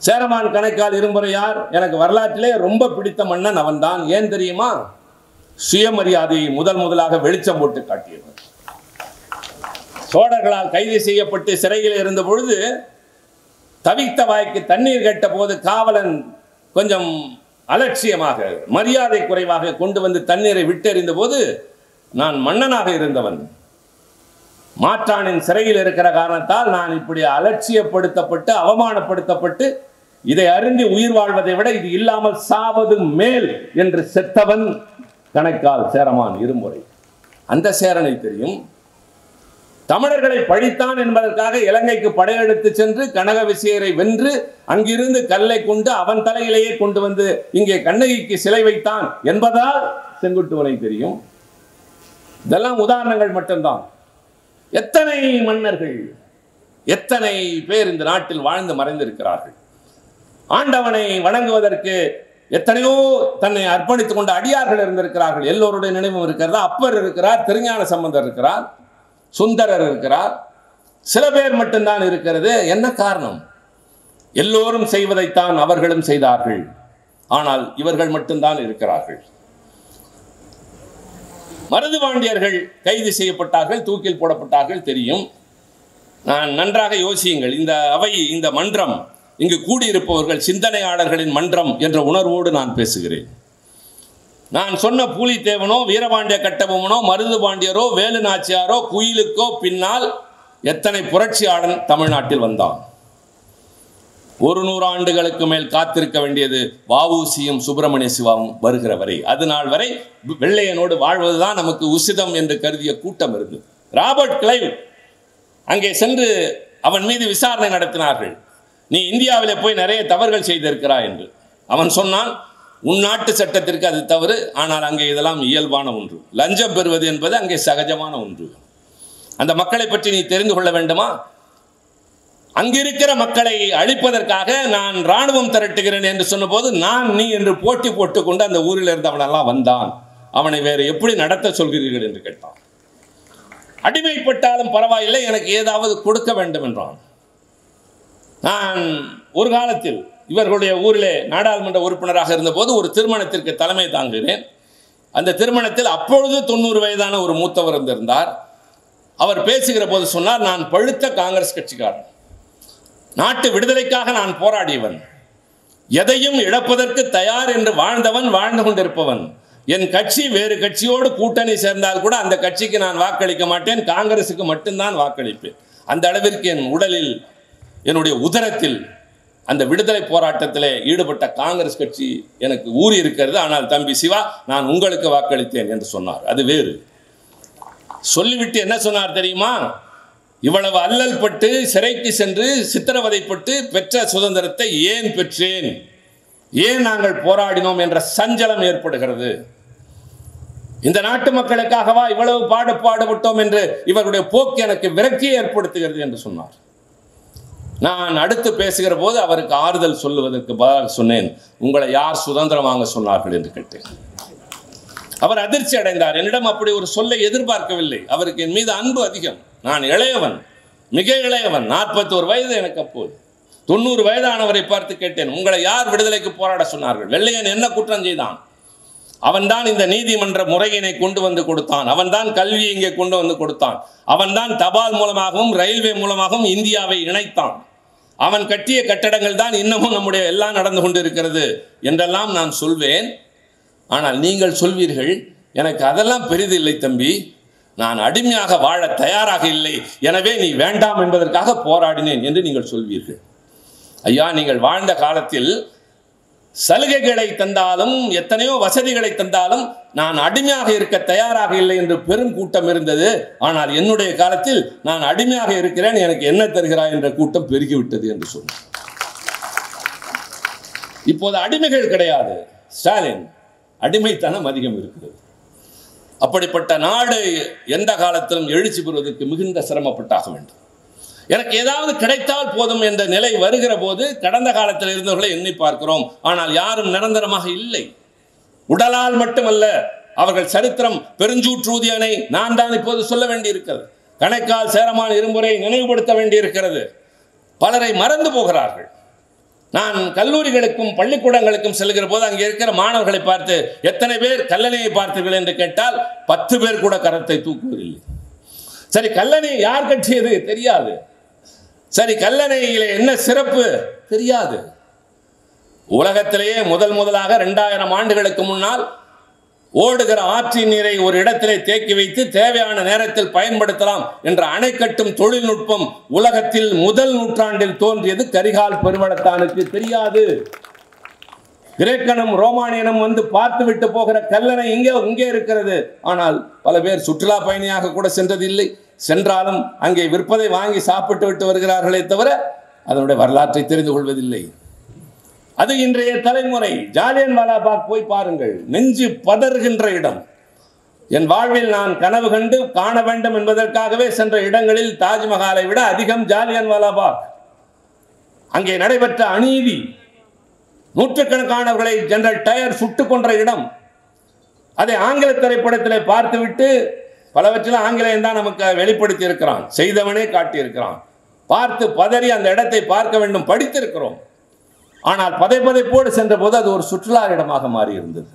Speaker 1: சேரமான் கணைக்கால் இரும்புரை யார்? எனக்கு வரலாற்றிலே ரொம்ப பிடித்த மன்னன் அவன்தான். ஏன் தெரியுமா? சுயமரியாதையை முதலாக வெளிச்சம் போட்டு காட்டியவன். சோழர்களால் கைது செய்யப்பட்டு சிறையில் இருந்த பொழுது தவித்த வாய்க்கு தண்ணீர் கேட்ட போது காவலன் கொஞ்சம் அலட்சியமாக மரியாதை குறைவாக கொண்டு வந்து தண்ணீரை விட்டெறிந்த போது, நான் மன்னனாக இருந்தவன், மாற்றானின் சிறையில் இருக்கிற காரணத்தால் நான் இப்படி அலட்சியப்படுத்தப்பட்டு அவமானப்படுத்தப்பட்டு இதை அருந்தி உயிர் வாழ்வதை விட இது இல்லாமல் சாவது மேல் என்று செத்தவன் கணைக்கால் சேரமான் இருமுறை. அந்த சேரனை தெரியும். தமிழர்களை பழித்தான் என்பதற்காக இலங்கைக்கு படையெடுத்து சென்று கனக விசயரை வென்று அங்கிருந்து கல்லை கொண்டு அவன் தலையிலேயே கொண்டு வந்து இங்கே கண்ணகிக்கு சிலை வைத்தான் என்பதால் செங்குட்டுவனை தெரியும். இதெல்லாம் உதாரணங்கள் மட்டும்தான். எத்தனை மன்னர்கள், எத்தனை பேர் இந்த நாட்டில் வாழ்ந்து மறைந்திருக்கிறார்கள். ஆண்டவனை வணங்குவதற்கு எத்தனையோ தன்னை அர்ப்பணித்துக் கொண்ட அடியார்கள் இருந்திருக்கிறார்கள். எல்லோருடைய நினைவும் இருக்கிறதா? அப்பர் இருக்கிறார், திருஞான சம்பந்தர் இருக்கிறார், சுந்தரர் இருக்கிறார். சில பேர் மட்டும்தான் இருக்கிறது. என்ன காரணம்? எல்லோரும் செய்வதைத்தான் அவர்களும் செய்தார்கள். ஆனால் இவர்கள் மட்டும்தான் இருக்கிறார்கள். மருதுபாண்டியர்கள் கைது செய்யப்பட்டார்கள், தூக்கில் போடப்பட்டார்கள், தெரியும். நான் நன்றாக யோசியுங்கள். இந்த அவை, இந்த மன்றம், இங்கு கூடியிருப்பவர்கள் சிந்தனையாளர்களின் மன்றம் என்ற உணர்வோடு நான் பேசுகிறேன். நான் சொன்ன பூலித்தேவனோ வீரபாண்டிய கட்டபொம்மனோ மருது பாண்டியரோ வேலு நாச்சியாரோ குயிலுக்கோ பின்னால் எத்தனை புரட்சியாளன் தமிழ்நாட்டில் வந்தான். 100 ஆண்டுகளுக்கு மேல் காத்திருக்க வேண்டியது வ.உ.சியும் சுப்பிரமணிய சிவாவும் வருகிற வரை. அது நாள் வரை வெள்ளையனோடு வாழ்வதுதான் நமக்கு உசிதம் என்று கருதிய கூட்டம் இருந்தது. ராபர்ட் கிளைவ் அங்கே சென்று அவன் மீது விசாரணை நடத்தினார்கள். நீ இந்தியாவிலே போய் நிறைய தவறுகள் செய்திருக்கிறாய் என்று. அவன் சொன்னான், உன் நாட்டு சட்டத்திற்கு அது தவறு, ஆனால் அங்கே இதெல்லாம் இயல்பான ஒன்று. லஞ்சம் பெறுவது என்பது அங்கே சகஜமான ஒன்று. அந்த மக்களை பற்றி நீ தெரிந்து கொள்ள வேண்டுமா? அங்கிருக்கிற மக்களை அழிப்பதற்காக நான் இராணுவம் திரட்டுகிறேன் என்று சொன்னபோது நான் நீ என்று போட்டி போட்டுக்கொண்டு அந்த ஊரில் இருந்தவனெல்லாம் வந்தான். அவனை வேறு எப்படி நடத்த சொல்கிறீர்கள் என்று கேட்டான். அடிமைப்பட்டாலும் பரவாயில்லை, எனக்கு ஏதாவது கொடுக்க வேண்டும் என்றான். நான் ஒரு காலத்தில் இவர்களுடைய ஊரிலே நாடாளுமன்ற உறுப்பினராக இருந்தபோது ஒரு திருமணத்திற்கு தலைமை தாங்குகிறேன். அந்த திருமணத்தில் அப்பொழுது 90 வயதான ஒரு மூத்தவர் இருந்திருந்தார். அவர் பேசுகிற போது சொன்னார், நான் பழுத்த காங்கிரஸ் கட்சிக்காரன், நாட்டு விடுதலைக்காக நான் போராடியவன், எதையும் இழப்பதற்கு தயார் என்று வாழ்ந்தவன், வாழ்ந்து கொண்டிருப்பவன். என் கட்சி வேறு கட்சியோடு கூட்டணி சேர்ந்தால் கூட அந்த கட்சிக்கு நான் வாக்களிக்க மாட்டேன், காங்கிரசுக்கு மட்டும்தான் வாக்களிப்பேன். அந்த அளவிற்கு என் உடலில், என்னுடைய உதரத்தில் அந்த விடுதலை போராட்டத்தில் ஈடுபட்ட காங்கிரஸ் கட்சி எனக்கு ஊறி இருக்கிறது. ஆனால் தம்பி சிவா, நான் உங்களுக்கு வாக்களித்தேன் என்று சொன்னார். அது வேறு. சொல்லிவிட்டு என்ன சொன்னார் தெரியுமா? இவ்வளவு அல்லல் பட்டு சிறைக்கு சென்று சித்திரவதைப்பட்டு பெற்ற சுதந்திரத்தை ஏன் பெற்றேன், ஏன் நாங்கள் போராடினோம் என்ற சஞ்சலம் ஏற்படுகிறது. இந்த நாட்டு மக்களுக்காகவா இவ்வளவு பாடுபட்டோம் என்று இவருடைய போக்கு எனக்கு விரக்தியை ஏற்படுத்துகிறது என்று சொன்னார். நான் அடுத்து பேசுகிற போது அவருக்கு ஆறுதல் சொல்லுவதற்கு பதிலாக சொன்னேன், உங்களை யார் சுதந்திரம் வாங்க சொன்னார்கள் என்று கேட்டேன். அவர் அதிர்ச்சி அடைந்தார். என்னிடம் அப்படி ஒரு சொல்லை எதிர்பார்க்கவில்லை. அவருக்கு என் மீது அன்பு அதிகம். நான் இளையவன், மிக இளையவன், 41 வயது எனக்கு. அப்போது 90 வயதானவரை பார்த்து கேட்டேன், உங்களை யார் விடுதலைக்கு போராட சொன்னார்கள்? வெள்ளையன் என்ன குற்றம் செய்தான்? அவன்தான் இந்த நீதிமன்ற முறையினை கொண்டு வந்து கொடுத்தான். அவன்தான் கல்வியை இங்கே கொண்டு வந்து கொடுத்தான். அவன்தான் தபால் மூலமாகவும் ரயில்வே மூலமாகவும் இந்தியாவை இணைத்தான். அவன் கட்டிய கட்டடங்கள் தான் இன்னமும் நம்முடைய எல்லாம் நடந்து கொண்டு இருக்கிறது என்றெல்லாம் நான் சொல்வேன். ஆனால் நீங்கள் சொல்வீர்கள், எனக்கு அதெல்லாம் பெரிதில்லை தம்பி, நான் அடிமையாக வாழ தயாராக இல்லை, எனவே நீ வேண்டாம் என்பதற்காக போராடினேன் என்று நீங்கள் சொல்வீர்கள். ஐயா, நீங்கள் வாழ்ந்த காலத்தில் சலுகைகளை தந்தாலும் எத்தனையோ வசதிகளை தந்தாலும் நான் அடிமையாக இருக்க தயாராக இல்லை என்று பெரும் கூட்டம் இருந்தது. ஆனால் என்னுடைய காலத்தில் நான் அடிமையாக இருக்கிறேன், எனக்கு என்ன தருகிறாய் என்ற கூட்டம் பெருகிவிட்டது என்று சொன்னார். இப்போது அடிமைகள் கிடையாது ஸ்டாலின், அடிமைத்தனம் அதிகம் இருக்கிறது. அப்படிப்பட்ட நாடு எந்த காலத்திலும் எழுச்சி பெறுவதற்கு மிகுந்த சிரமப்பட்டாக வேண்டும். எனக்கு ஏதாவது கிடைத்தால் போதும் என்ற நிலை வருகிற போது கடந்த காலத்தில் இருந்தவர்களை எண்ணி பார்க்கிறோம். ஆனால் யாரும் நிரந்தரமாக இல்லை. உடலால் மட்டுமல்ல, அவர்கள் சரித்திரம் பெருஞ்சூற்றூதியனை நான் தான் இப்போது சொல்ல வேண்டியிருக்கிறது. கணைக்கால் சேரமான் இருமுறை நினைவுபடுத்த வேண்டியிருக்கிறது. பலரை மறந்து போகிறார்கள். நான் கல்லூரிகளுக்கும் பள்ளிக்கூடங்களுக்கும் செல்கிற போது அங்கே இருக்கிற மாணவர்களை பார்த்து, எத்தனை பேர் கல்லணையை பார்த்தீர்கள் என்று கேட்டால் 10 பேர் கூட கரத்தை தூக்குவதில்லை. சரி, கல்லணை யார் கட்டியது தெரியாது. சரி, கல்லணையிலே என்ன சிறப்பு தெரியாது. உலகத்திலேயே முதலாக 2000 ஆண்டுகளுக்கு முன்னால் ஓடுகிற ஆற்றின் நீரை ஒரு இடத்திலே தேக்கி வைத்து தேவையான நேரத்தில் பயன்படுத்தலாம் என்ற அணை கட்டும் தொழில்நுட்பம் உலகத்தில் முதல் நூற்றாண்டில் தோன்றியது கரிகால் பெருவளத்தானுக்கு தெரியாது. கிரேக்கனும் ரோமானியனும் வந்து பார்த்து விட்டு போகிற கல்லணை இங்கே இருக்கிறது. ஆனால் பல பேர் சுற்றுலா பயணியாக கூட சென்றதில்லை. சென்றாலும் அங்கே விற்பதை வாங்கி சாப்பிட்டு விட்டு வருகிறார்களே தவிர அதனுடைய வரலாற்றை தெரிந்து கொள்வதில்லை. அது இன்றைய தலைமுறை. ஜாலியன் வாலாபாக் போய் பாருங்கள், நெஞ்சு பதறுகின்ற இடம். என் வாழ்வில் நான் கனவு கண்டு காண வேண்டும் என்பதற்காகவே சென்ற இடங்களில் தாஜ்மஹாலை விட அதிகம் ஜாலியன் வாலாபாக். அங்கே நடைபெற்ற அநீதி, நூற்றுக்கணக்கானவர்களை ஜெனரல் டயர் சுட்டுக் கொன்ற இடம். அதை ஆங்கில திரைப்படத்திலே பார்த்துவிட்டு, பலவற்றில் ஆங்கிலேயன் தான் நமக்கு வெளிப்படுத்தி இருக்கிறான், செய்தவனே காட்டியிருக்கிறான். பார்த்து பதறி அந்த இடத்தை பார்க்க வேண்டும், படித்திருக்கிறோம். ஆனால் பதைப்பதைப்போடு சென்ற போது அது ஒரு சுற்றுலா இடமாக மாறியிருந்தது.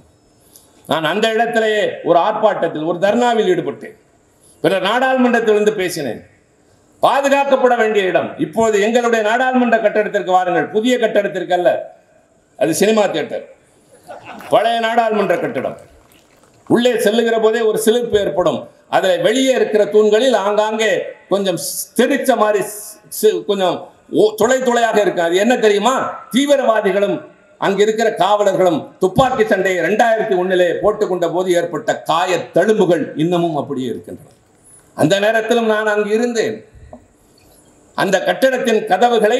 Speaker 1: நான் அந்த இடத்திலேயே ஒரு ஆர்ப்பாட்டத்தில், ஒரு தர்ணாவில் ஈடுபட்டேன். பின்னர் நாடாளுமன்றத்திலிருந்து பேசினேன். பாதுகாக்கப்பட வேண்டிய இடம். இப்போது எங்களுடைய நாடாளுமன்ற கட்டடத்திற்கு வாருங்கள், புதிய கட்டடத்திற்கு அல்ல, அது சினிமா தியேட்டர். பழைய நாடாளுமன்ற கட்டடம். உள்ளே செல்லுகிற போதே ஒரு சிலிர்ப்பு ஏற்படும். அதில் வெளியே இருக்கிற தூண்களில் ஆங்காங்கே கொஞ்சம் தெரிச்ச மாதிரி கொஞ்சம் துளையாக இருக்கு. அது என்ன தெரியுமா? தீவிரவாதிகளும் அங்க இருக்கிற காவலர்களும் துப்பாக்கி சண்டையை 2001 போட்டுக்கொண்ட போது ஏற்பட்ட காய தழும்புகள் இன்னமும் அப்படியே இருக்கின்றன. அந்த நேரத்திலும் நான் அங்கு இருந்தேன். அந்த கட்டடத்தின் கதவுகளை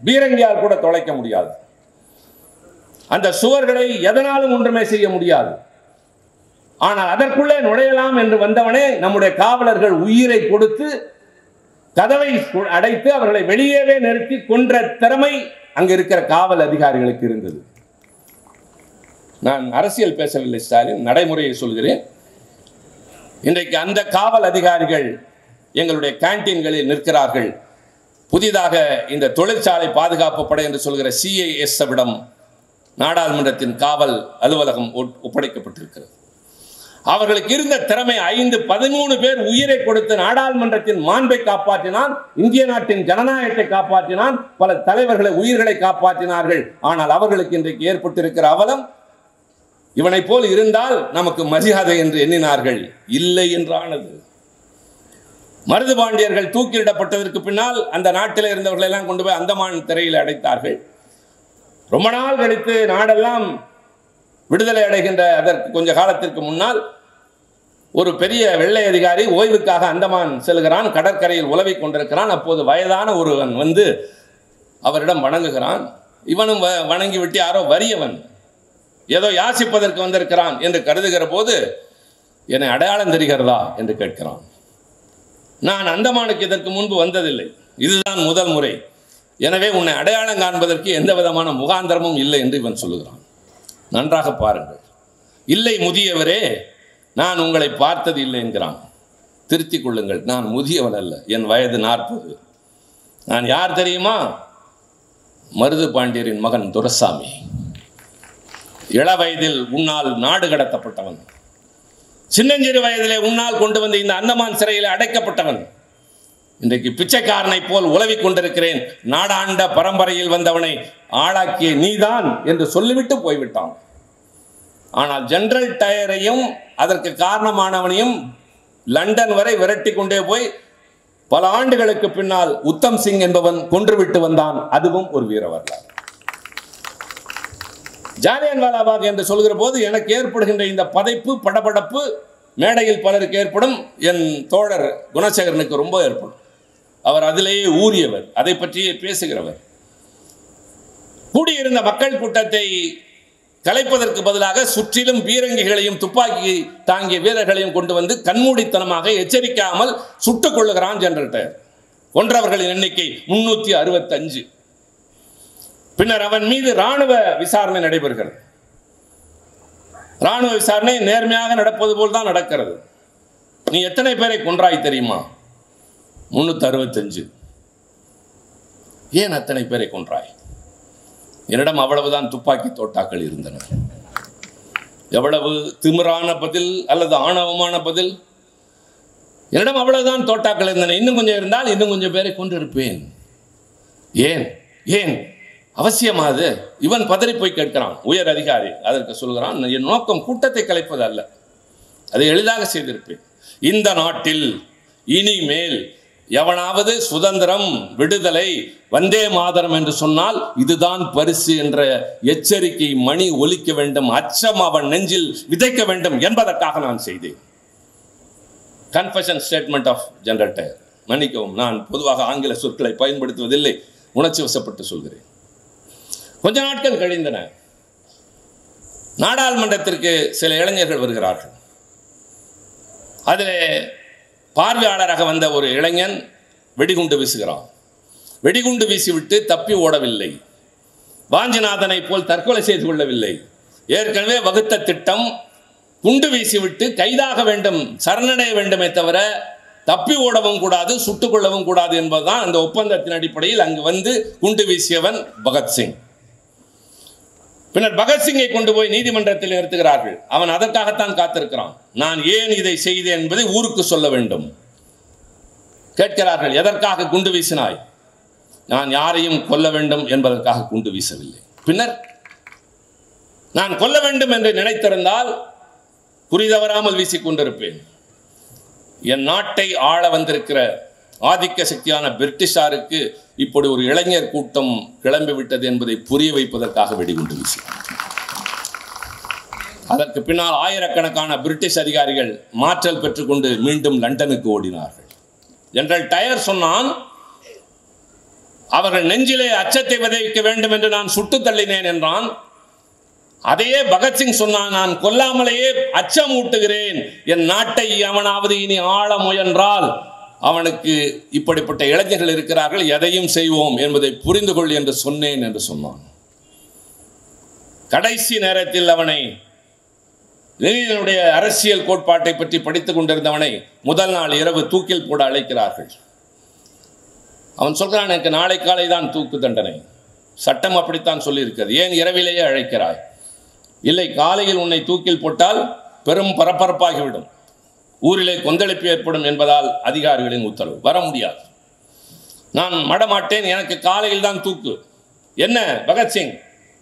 Speaker 1: பீரங்கியால் கூட தொலைக்க முடியாது. அந்த சுவர்களை எதனாலும் ஒன்றுமே செய்ய முடியாது. ஆனால் அதற்குள்ளே நுழையலாம் என்று வந்தவனே நம்முடைய காவலர்கள் உயிரை கொடுத்து கதவை அடைத்து அவர்களை வெளியேவே நிறுத்தி கொன்ற திறமை அங்க இருக்கிற காவல் அதிகாரிகளுக்கு இருந்தது. நான் அரசியல் பேசவில்லை ஸ்டாலின், நடைமுறையை சொல்கிறேன். இன்றைக்கு அந்த காவல் அதிகாரிகள் எங்களுடைய கேண்டீன்களில் நிற்கிறார்கள். புதிதாக இந்த தொழிற்சாலை பாதுகாப்பு படை என்று சொல்கிற CIS-விடம் நாடாளுமன்றத்தின் காவல் அலுவலகம் ஒப்படைக்கப்பட்டிருக்கிறது. அவர்களுக்கு இருந்த திறமை 5-13 பேர் உயிரை கொடுத்து நாடாளுமன்றத்தின் மாண்பை காப்பாற்றினான், இந்திய நாட்டின் ஜனநாயகத்தை காப்பாற்றினான், பல தலைவர்களை உயிர்களை காப்பாற்றினார்கள். ஆனால் அவர்களுக்கு இன்றைக்கு ஏற்பட்டிருக்கிற அவலம், இவனை போல் இருந்தால் நமக்கு மரியாதை என்று எண்ணினார்கள், இல்லை என்றானது. மருது பாண்டியர்கள் தூக்கிலிடப்பட்டதற்கு பின்னால் அந்த நாட்டில் இருந்தவர்கள் எல்லாம் கொண்டு போய் அந்தமான் திரையில் அடைத்தார்கள். ரொம்ப நாள் கழித்து நாடெல்லாம் விடுதலை அடைகின்ற அதற்கு கொஞ்ச காலத்திற்கு முன்னால் ஒரு பெரிய வெள்ளை அதிகாரி ஓய்வுக்காக அந்தமான் செல்கிறான். கடற்கரையில் உலவிக் கொண்டிருக்கிறான். அப்போது வயதான ஒருவன் வந்து அவரிடம் வணங்குகிறான். இவனும் வணங்கி விட்டு யாரோ வறியவன் ஏதோ யாசிப்பதற்கு வந்திருக்கிறான் என்று கருதுகிற போது, என்னை அடையாளம் தெரிகிறதா என்று கேட்கிறான். நான் அந்தமானுக்கு இதற்கு முன்பு வந்ததில்லை, இதுதான் முதல் முறை, எனவே உன்னை அடையாளம் காண்பதற்கு எந்த விதமான முகாந்திரமும் இல்லை என்று இவன் சொல்லுகிறான். நன்றாக பாருங்கள், இல்லை முதியவரே, நான் உங்களை பார்த்தது இல்லை என்கிறான். திருத்திக் கொள்ளுங்கள், நான் முதியவன் அல்ல, என் வயது 40. நான் யார் தெரியுமா? மருது பாண்டியரின் மகன் துரைசாமி. இள வயதில் உன்னால் நாடு கடத்தப்பட்டவன், சின்னஞ்சிறு வயதிலே உன்னால் கொண்டு வந்து இந்த அந்தமான் சிறையில் அடைக்கப்பட்டவன். இன்றைக்கு பிச்சைக்காரனை போல் உலவிக் கொண்டிருக்கிறேன். நாடாண்ட பரம்பரையில் வந்தவனை ஆளாக்கிய நீதான் என்று சொல்லிவிட்டு போய்விட்டான். ஆனால் ஜெனரல் டயரையும் அதற்கு காரணமானவனையும் லண்டன் வரை விரட்டி கொண்டே போய் பல ஆண்டுகளுக்கு பின்னால் உத்தம் சிங் என்பவன் கொன்றுவிட்டு வந்தான். அதுவும் ஒரு வீர வரலாறு. ஜாலியன்வாலாபாக் என்று சொல்கிற போது எனக்கு ஏற்படுகின்ற இந்த பதைப்பு, படபடப்பு மேடையில் பலருக்கு ஏற்படும். என் தோழர் குணசேகரனுக்கு ரொம்ப ஏற்படும். அவர் அதிலேயே ஊறியவர், அதை பற்றியே பேசுகிறவர். கூடியிருந்த மக்கள் கூட்டத்தை கலைப்பதற்கு பதிலாக சுற்றிலும் பீரங்கிகளையும் துப்பாக்கி தாங்கிய வீரர்களையும் கொண்டு வந்து கண்மூடித்தனமாக எச்சரிக்காமல் சுட்டுக் கொள்ளுகிறான் ஜெனரல் டயர். கொன்றவர்களின் எண்ணிக்கை 365. பின்னர் அவன் மீது இராணுவ விசாரணை நடைபெறுகிறது. இராணுவ விசாரணை நேர்மையாக நடப்பது போல் தான் நடக்கிறது. நீ எத்தனை பேரை கொன்றாய் தெரியுமா? 365. ஏன் அத்தனை பேரை கொன்றாய்? என்னிடம் அவ்வளவுதான் துப்பாக்கி தோட்டாக்கள் இருந்தன. எவ்வளவு திமிரான பதில் அல்லது ஆணவமான பதில்! என்னிடம் அவ்வளவுதான் தோட்டாக்கள் இருந்தன. இன்னும் கொஞ்சம் இருந்தால் இன்னும் கொஞ்சம் பேரை கொண்டிருப்பேன். ஏன் ஏன் அவசியமாது? இவன் பதறி போய் கேட்கிறான். உயர் அதிகாரி அதற்கு சொல்கிறான், என் நோக்கம் கூட்டத்தை கலைப்பது அல்ல, அதை எளிதாக செய்திருப்பேன். இந்த நாட்டில் இனிமேல் எவனாவது சுதந்திரம், விடுதலை, வந்தே மாதரம் என்று சொன்னால் இதுதான் பரிசு என்ற எச்சரிக்கை மணி ஒலிக்க வேண்டும், அச்சம் அவன் நெஞ்சில் விதைக்க வேண்டும் என்பதற்காக நான் செய்தேன். Confession statement of General Dyer. மன்னிக்கவும், நான் பொதுவாக ஆங்கில சொற்களை பயன்படுத்துவதில்லை, உணர்ச்சி வசப்பட்டு சொல்கிறேன். கொஞ்ச நாட்கள் கழிந்தன. நாடாளுமன்றத்திற்கு சில இளைஞர்கள் வருகிறார்கள். அதில் பார்வையாளராக வந்த ஒரு இளைஞன் வெடிகுண்டு வீசுகிறான். வெடிகுண்டு வீசிவிட்டு தப்பி ஓடவில்லை. வாஞ்சிநாதனை போல் தற்கொலை செய்து கொள்ளவில்லை. ஏற்கனவே வகுத்த திட்டம் குண்டு வீசிவிட்டு கைதாக வேண்டும், சரணடைய வேண்டுமே தவிர தப்பி ஓடவும் கூடாது, சுட்டுக் கொள்ளவும் கூடாது என்பதுதான் அந்த ஒப்பந்தத்தின் அடிப்படையில் அங்கு வந்து குண்டு வீசியவன் பகத்சிங். பின்னர் பகத்சிங்கை கொண்டு போய் நீதிமன்றத்தில் நிறுத்துகிறார்கள். அவன் அதற்காகத்தான் காத்திருக்கிறான். நான் ஏன் இதை செய்தேன் என்பதை ஊருக்கு சொல்ல வேண்டும். கேட்கிறார்கள், எதற்காக குண்டு வீசினாய்? நான் யாரையும் கொல்ல வேண்டும் என்பதற்காக குண்டு வீசவில்லை. பின்னர் நான் கொல்ல வேண்டும் என்று நினைத்திருந்தால் குறிதவராமல் வீசிக்கொண்டிருப்பேன். என் நாட்டை ஆள வந்திருக்கிற ஆதிக்க சக்தியான பிரிட்டிஷாருக்கு இப்படி ஒரு இளைஞர் கூட்டம் கிளம்பிவிட்டது என்பதை புரிய வைப்பதற்காக வெடிகுண்டு வீசி, அதற்கு பின்னால் ஆயிரக்கணக்கான பிரிட்டிஷ் அதிகாரிகள் மாற்றல் பெற்றுக்கொண்டு மீண்டும் லண்டனுக்கு ஓடினார்கள். ஜெனரல் டயர் சொன்னான், அவர்கள் நெஞ்சிலே அச்சத்தை விதைக்க வேண்டும் என்று நான் சுட்டு தள்ளினேன் என்றான். அதையே பகத்சிங் சொன்னான், நான் கொல்லாமலேயே அச்சம் ஊட்டுகிறேன். என் நாட்டை அவனாவது இனி ஆள முயன்றால் அவனுக்கு இப்படிப்பட்ட இளைஞர்கள் இருக்கிறார்கள், எதையும் செய்வோம் என்பதை புரிந்து கொள் என்று சொன்னேன் என்று சொன்னான். கடைசி நேரத்தில் அவனை, லெனினுடைய அரசியல் கோட்பாட்டை பற்றி படித்துக் கொண்டிருந்தவனை முதல் நாள் இரவு தூக்கில் போட அழைக்கிறார்கள். அவன் சொல்கிறான், எனக்கு நாளை காலை தான் தூக்கு தண்டனை, சட்டம் அப்படித்தான் சொல்லியிருக்கிறது, ஏன் இரவிலேயே அழைக்கிறாய்? இல்லை, காலையில் உன்னை தூக்கில் போட்டால் பெரும் பரபரப்பாகிவிடும், ஊரிலே கொந்தளிப்பு ஏற்படும் என்பதால் அதிகாரிகளின் உத்தரவு, வர முடியாது. நான் மடமாட்டேன், எனக்கு காலையில் தான் தூக்கு. என்ன பகத்சிங்,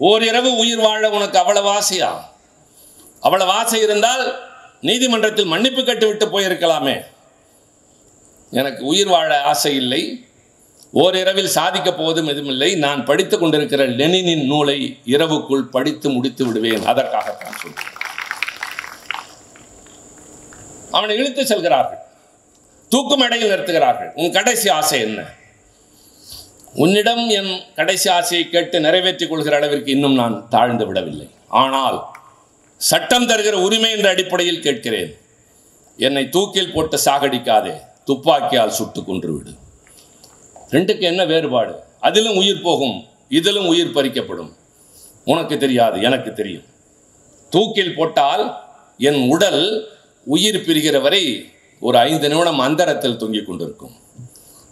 Speaker 1: ஓரிரவு உயிர் வாழ உனக்கு அவ்வளவு ஆசையா? அவ்வளவு ஆசை இருந்தால் நீதிமன்றத்தில் மன்னிப்பு கட்டுவிட்டு போயிருக்கலாமே. எனக்கு உயிர் வாழ ஆசை இல்லை, ஓரிரவில் சாதிக்கப் போவதும் எதுவும் இல்லை. நான் படித்துக் கொண்டிருக்கிற லெனினின் நூலை இரவுக்குள் படித்து முடித்து விடுவேன், அதற்காகத்தான் சொல்கிறேன். அவனை இழுத்து செல்கிறார்கள், தூக்கு மேடையில் நிறுத்துகிறார்கள். உன் கடைசி ஆசை என்ன? உன்னிடம் என் கடைசி ஆசையை கேட்டு நிறைவேற்றிக் கொள்கிற அளவிற்கு இன்னும் நான் தாழ்ந்து விடவில்லை. ஆனால் சட்டம் தருகிற உரிமை என்ற அடிப்படையில் கேட்கிறேன். என்னை தூக்கில் போட்டு சாகடிக்காதே, துப்பாக்கியால் சுட்டு கொன்றுவிடு. ரெண்டுக்கு என்ன வேறுபாடு? அதிலும் உயிர் போகும், இதிலும் உயிர் பறிக்கப்படும். உனக்கு தெரியாது, எனக்கு தெரியும். தூக்கில் போட்டால் என் உடல் உயிர் பிரிகிற வரை ஒரு 5 நிமிடம் அந்தரத்தில் தொங்கிக் கொண்டிருக்கும்.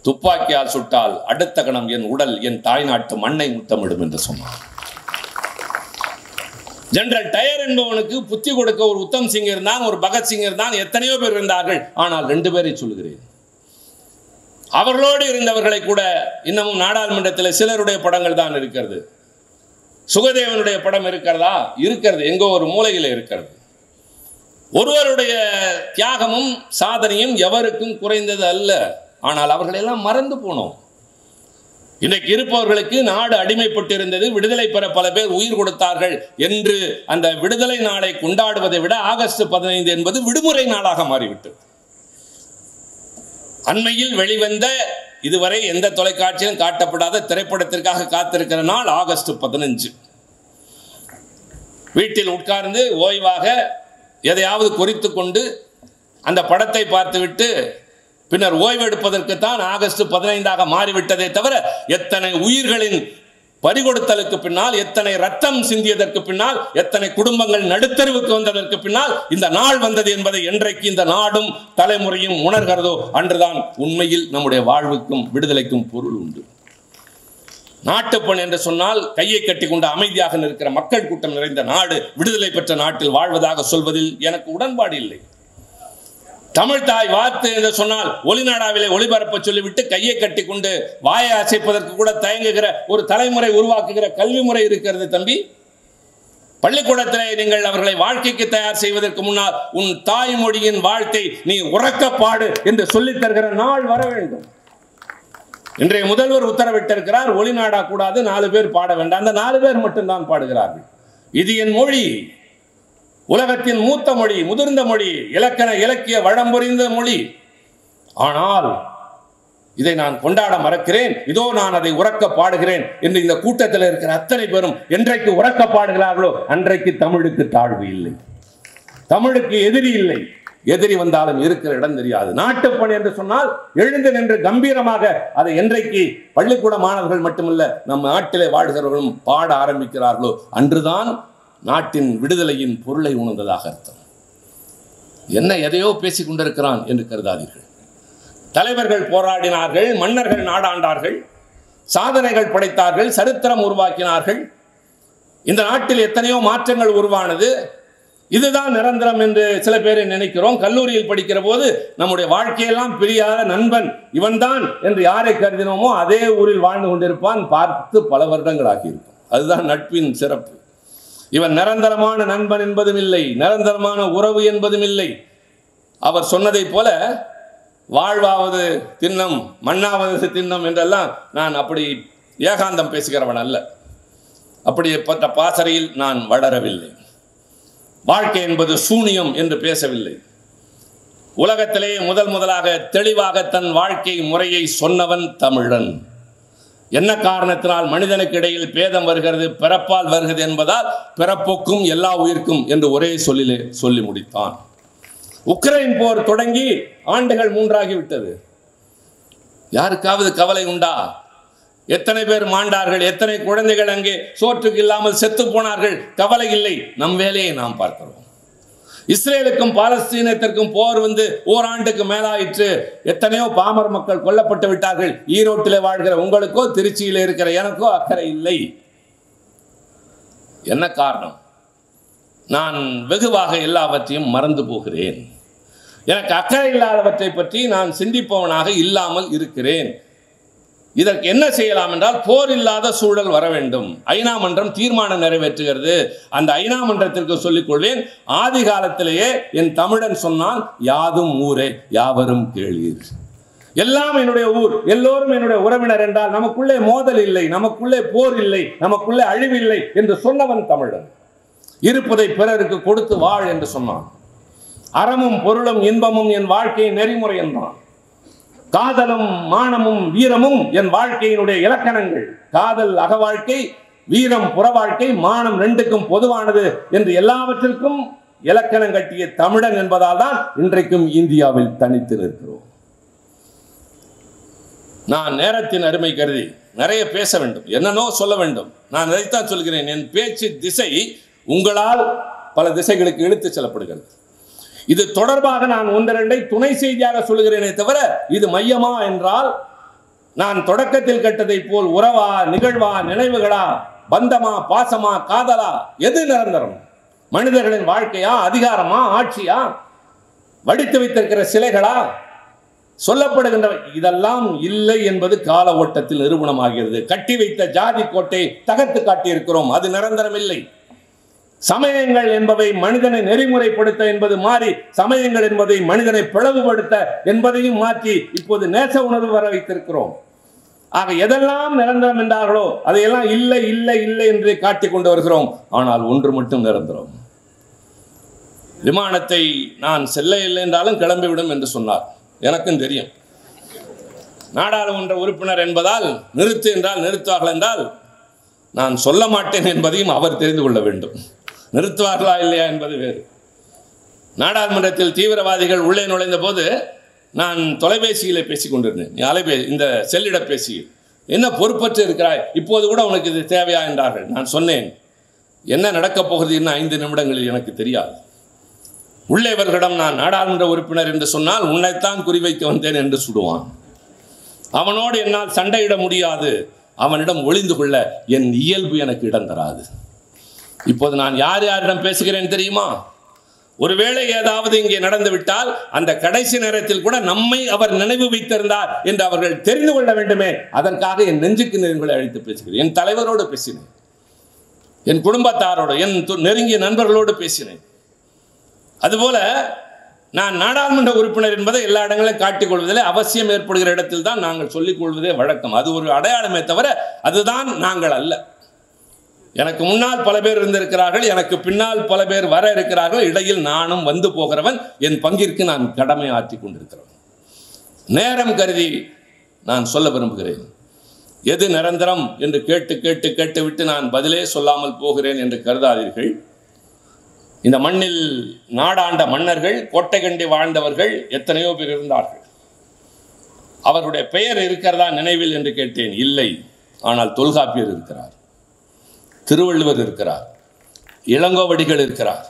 Speaker 1: துப்பாக்கியால் சுட்டால் அடுத்த கணம் என் உடல் என் தாய்நாட்டு மண்ணை முத்தமிடும் என்று சொன்னார். ஜெனரல் டயர் என்பவனுக்கு புத்தி கொடுக்க ஒரு உத்தம் சிங் இருந்தான், ஒரு பகத்சிங் இருந்தான், எத்தனையோ பேர் இருந்தார்கள். ஆனால் 2 பேரை சொல்கிறேன். அவர்களோடு இருந்தவர்களை கூட இன்னமும் நாடாளுமன்றத்தில் சிலருடைய படங்கள் தான் இருக்கிறது. சுகதேவனுடைய படம் இருக்கிறதா? இருக்கிறது, எங்கோ ஒரு மூலையில் இருக்கிறது. ஒருவருடைய தியாகமும் சாதனையும் எவருக்கும் குறைந்தது அல்ல. ஆனால் அவர்களெல்லாம் மறந்து போனோம். இன்றைக்கு இருப்பவர்களுக்கு நாடு அடிமைப்பட்டிருந்தது, விடுதலை பெற பல பேர் உயிர் கொடுத்தார்கள் என்று அந்த விடுதலை நாளை கொண்டாடுவதை விட ஆகஸ்ட் 15 என்பது விடுமுறை நாளாக மாறிவிட்டது. அண்மையில் வெளிவந்த இதுவரை எந்த தொலைக்காட்சியிலும் காட்டப்படாத திரைப்படத்திற்காக காத்திருக்கிற நாள் ஆகஸ்ட் 15. வீட்டில் உட்கார்ந்து ஓய்வாக எதையாவது குறித்து கொண்டு அந்த படத்தை பார்த்துவிட்டு பின்னர் ஓய்வெடுப்பதற்குத்தான் ஆகஸ்ட் 15ஆக மாறிவிட்டதே தவிர, எத்தனை உயிர்களின் பறிகொடுத்தலுக்கு பின்னால், எத்தனை ரத்தம் சிந்தியதற்கு பின்னால், எத்தனை குடும்பங்கள் நடுத்தருவுக்கு வந்ததற்கு பின்னால் இந்த நாள் வந்தது என்பதை என்றைக்கு இந்த நாடும் தலைமுறையும் உணர்கிறதோ அன்றுதான் உண்மையில் நம்முடைய வாழ்வுக்கும் விடுதலைக்கும் பொருள் உண்டு. நாட்டுப்பண் என்று சொன்னால் கையை கட்டி கொண்டு அமைதியாக நிற்கிற மக்கள் கூட்டம் நிறைந்த நாடு விடுதலை பெற்ற நாட்டில் வாழ்வதாக சொல்வதில் எனக்கு உடன்பாடு இல்லை. தமிழ் தாய் வார்த்தை என்று சொன்னால் ஒளிநாடாவிலே ஒளிபரப்ப சொல்லிவிட்டு கையை கட்டி கொண்டு வாயை அசைப்பதற்கு கூட தயங்குகிற ஒரு தலைமுறை உருவாக்குகிற கல்வி முறை இருக்கிறது தம்பி. பள்ளிக்கூடத்திலே நீங்கள் அவர்களை வாழ்க்கைக்கு தயார் செய்வதற்கு முன்னால் உன் தாய்மொழியின் வாழ்க்கை நீ உறக்கப்பாடு என்று சொல்லித் தருகிற நாள் வர வேண்டும். இன்றைய முதல்வர் உத்தரவிட்டிருக்கிறார், ஒளிநாடா கூடாது, 4 பேர் பாட வேண்டாம். அந்த 4 பேர் மட்டும்தான் பாடுகிறார்கள். இது என் மொழி, உலகத்தின் மூத்த மொழி, முதிர்ந்த மொழி, இலக்கண இலக்கிய வளம்புரிந்த மொழி. ஆனால் இதை நான் கொண்டாட மறக்கிறேன், இதோ நான் அதை உறக்க பாடுகிறேன் என்று இந்த கூட்டத்தில் இருக்கிற அத்தனை பேரும் என்றைக்கு உறக்க பாடுகிறார்களோ அன்றைக்கு தமிழுக்கு தாழ்வு இல்லை, தமிழுக்கு எதிரி இல்லை. எதிரி வந்தாலும் இருக்கிற இடம் தெரியாது. நாட்டுப்பணி என்று சொன்னால் எழுந்து நின்று கம்பீரமாக அதை என்றைக்கு பள்ளிக்கூட மாணவர்கள் மட்டுமல்ல நம் நாட்டிலே வாழ்கிறவர்களும் பாட ஆரம்பிக்கிறார்களோ அன்றுதான் நாட்டின் விடுதலையின் பொருளை உணர்ந்ததாக அர்த்தம். என்ன எதையோ பேசிக் கொண்டிருக்கிறான் என்று கருதாதீர்கள். தலைவர்கள் போராடினார்கள், மன்னர்கள் நாடாண்டார்கள், சாதனைகள் படைத்தார்கள், சரித்திரம் உருவாக்கினார்கள். இந்த நாட்டில் எத்தனையோ மாற்றங்கள் உருவானது. இதுதான் நிரந்தரம் என்று சில பேரை நினைக்கிறோம். கல்லூரியில் படிக்கிற போது நம்முடைய வாழ்க்கையெல்லாம் பிரியாத நண்பன் இவன்தான் என்று யாரை கருதினோமோ அதே ஊரில் வாழ்ந்து கொண்டிருப்பான். பார்த்து பல வருடங்கள் ஆகியிருக்கும். அதுதான் நட்பின் சிறப்பு. இவன் நிரந்தரமான நண்பன் என்பதும் இல்லை, நிரந்தரமான உறவு என்பதும் இல்லை. அவர் சொன்னதை போல வாழ்வாவது திண்ணம் மண்ணாவது திண்ணம் என்றெல்லாம் நான் அப்படி ஏகாந்தம் பேசுகிறவன் அல்ல. அப்படிப்பட்ட பாசறையில் நான் வளரவில்லை. வாழ்க்கை என்பது சூனியம் என்று பேசவில்லை. உலகத்திலேயே முதலாக தெளிவாக தன் வாழ்க்கை முறையை சொன்னவன் தமிழன். என்ன காரணத்தினால் மனிதனுக்கு இடையில் பேதம் வருகிறது, பிறப்பால் வருகிறது என்பதால் பிறப்புக்கும் எல்லா உயிர்க்கும் என்று ஒரே சொல்லிலே சொல்லி முடித்தான். உக்ரைன் போர் தொடங்கி ஆண்டுகள் 3 ஆகிவிட்டது. யாருக்காவது கவலை உண்டா? எத்தனை பேர் மாண்டார்கள், எத்தனை குழந்தைகள் அங்கே சோற்றுக்கு இல்லாமல் செத்து போனார்கள்? கவலை இல்லை, நம் வேலையை நாம் பார்க்கிறோம். இஸ்ரேலுக்கும் பாலஸ்தீனத்திற்கும் போர் வந்து ஓராண்டுக்கு மேலாயிற்று. எத்தனையோ பாமர மக்கள் கொல்லப்பட்டு விட்டார்கள். ஈரோட்டிலே வாழ்கிற உங்களுக்கோ திருச்சியில் இருக்கிற எனக்கோ அக்கறை இல்லை. என்ன காரணம்? நான் வெகுவாக எல்லாவற்றையும் மறந்து போகிறேன். எனக்கு அக்கறை இல்லாதவற்றை பற்றி நான் சிந்திப்பவனாக இல்லாமல் இருக்கிறேன். இதற்கு என்ன செய்யலாம் என்றால், போர் இல்லாத சூழல் வர வேண்டும். ஐநா மன்றம் தீர்மானம் நிறைவேற்றுகிறது. அந்த ஐநா மன்றத்திற்கு சொல்லிக் கொள்வேன், ஆதி காலத்திலேயே என் தமிழன் சொன்னால் யாதும் ஊரே யாவரும் கேளீர். எல்லாம் என்னுடைய ஊர், எல்லோரும் என்னுடைய உறவினர் என்றால் நமக்குள்ளே மோதல் இல்லை, நமக்குள்ளே போர் இல்லை, நமக்குள்ளே அழிவில்லை என்று சொன்னவன் தமிழன். இருப்பதை பிறருக்கு கொடுத்து வாழ் என்று சொன்னான். அறமும் பொருளும் இன்பமும் என் வாழ்க்கையின் நெறிமுறை என்றான். காதலும் மானமும் வீரமும் என் வாழ்க்கையினுடைய இலக்கணங்கள். காதல் அக வாழ்க்கை, வீரம் புற வாழ்க்கை, மானம் 2க்கும் பொதுவானது என்று எல்லாவற்றிற்கும் இலக்கணம் கட்டிய தமிழன் என்பதால் தான் இன்றைக்கும் இந்தியாவில் தனித்து நிற்கிறோம். நான் நேரத்தின் அருமை கருதி நிறைய பேச வேண்டும், என்னன்னோ சொல்ல வேண்டும். நான் அதைத்தான் சொல்கிறேன். என் பேச்சு திசை உங்களால் பல திசைகளுக்கு இழுத்து செல்லப்படுகிறது. இது தொடர்பாக நான் 1-2 துணை செய்தியாக சொல்லுகிறேனே தவிர இது மையமா என்றால், நான் தொடக்கத்தில் கட்டதை போல் உறவா, நிகழ்வா, நினைவுகளா பந்தமா, பாசமா, காதலா? எது நிரந்தரம்? மனிதர்களின் வாழ்க்கையா, அதிகாரமா, ஆட்சியா, வடித்து வைத்திருக்கிற சிலைகளா? சொல்லப்படுகின்ற இதெல்லாம் இல்லை என்பது கால ஓட்டத்தில் நிரூபணமாகிறது. கட்டி வைத்த ஜாதி கோட்டை தகர்த்து காட்டியிருக்கிறோம். அது நிரந்தரம் இல்லை. சமயங்கள் என்பவை மனிதனை நெறிமுறைப்படுத்த என்பது மாறி சமயங்கள் என்பதை மனிதனை பிளவுபடுத்த என்பதையும் மாற்றி இப்போது நேச உணர்வு வர வைத்திருக்கிறோம். ஆக எதெல்லாம் நிரந்தரம் என்றார்களோ அதையெல்லாம் இல்லை இல்லை இல்லை என்று காட்டிக் கொண்டு வருகிறோம். ஆனால் ஒன்று மட்டும் நிரந்தரம். விமானத்தை நான் செல்ல இல்லை என்றாலும் கிளம்பிவிடும் என்று சொன்னார். எனக்கும் தெரியும். நாடாளுமன்ற உறுப்பினர் என்பதால் நிறுத்து என்றால் நிறுத்துவார்கள் என்றால் நான் சொல்ல மாட்டேன் என்பதையும் அவர் தெரிந்து கொள்ள வேண்டும். நிறுத்துவார்களா இல்லையா என்பது வேறு. நாடாளுமன்றத்தில் தீவிரவாதிகள் உள்ளே நுழைந்த போது நான் தொலைபேசியிலே பேசிக் கொண்டிருந்தேன். இந்த செல்லிடப்பேசியில் என்ன பொறுப்பற்று இருக்கிறாய், இப்போது கூட உனக்கு இது தேவையா என்றார்கள். நான் சொன்னேன், என்ன நடக்கப் போகிறது இன்னும் 5 நிமிடங்களில் எனக்கு தெரியாது. உள்ளேவர்களிடம் நான் நாடாளுமன்ற உறுப்பினர் என்று சொன்னால் உன்னைத்தான் குறிவைக்க வந்தேன் என்று சுடுவான். அவனோடு என்னால் சண்டையிட முடியாது. அவனிடம் ஒளிந்து கொள்ள என் இயல்பு எனக்கு இடம் தராது. இப்போது நான் யார் யாரிடம் பேசுகிறேன் தெரியுமா? ஒருவேளை ஏதாவது இங்கே நடந்துவிட்டால் அந்த கடைசி நேரத்தில் கூட நம்மை அவர் நினைவு வைத்திருந்தார் என்று அவர்கள் தெரிந்து கொள்ள வேண்டுமே. அதற்காக என் நெஞ்சுக்கு நெருங்களை அழைத்து பேசுகிறேன். என் தலைவரோடு பேசினேன், என் குடும்பத்தாரோடு, என் நெருங்கிய நண்பர்களோடு பேசினேன். அதுபோல நான் நாடாளுமன்ற உறுப்பினர் என்பதை எல்லா இடங்களிலும் காட்டிக் கொள்வதிலே அவசியம் ஏற்படுகிற இடத்தில் தான் நாங்கள் சொல்லிக் கொள்வதே வழக்கம். அது ஒரு அடையாளமே தவிர அதுதான் நாங்கள் அல்ல. எனக்கு முன்னால் பல பேர் இருந்திருக்கிறார்கள், எனக்கு பின்னால் பல பேர் வர இருக்கிறார்கள். இடையில் நானும் வந்து போகிறவன். என் பங்கிற்கு நான் கடமை ஆற்றி கொண்டிருக்கிறவன். நேரம் கருதி நான் சொல்ல விரும்புகிறேன். எது நிரந்தரம் என்று கேட்டு விட்டு நான் பதிலே சொல்லாமல் போகிறேன் என்று கருதாதீர்கள். இந்த மண்ணில் நாடாண்ட மன்னர்கள், கோட்டை கண்டி வாழ்ந்தவர்கள் எத்தனையோ பேர் இருந்தார்கள். அவருடைய பெயர் இருக்கிறதா நினைவில் என்று கேட்டேன். இல்லை. ஆனால் தொல்காப்பியர் இருக்கிறார், திருவள்ளுவர் இருக்கிறார், இளங்கோவடிகள் இருக்கிறார்.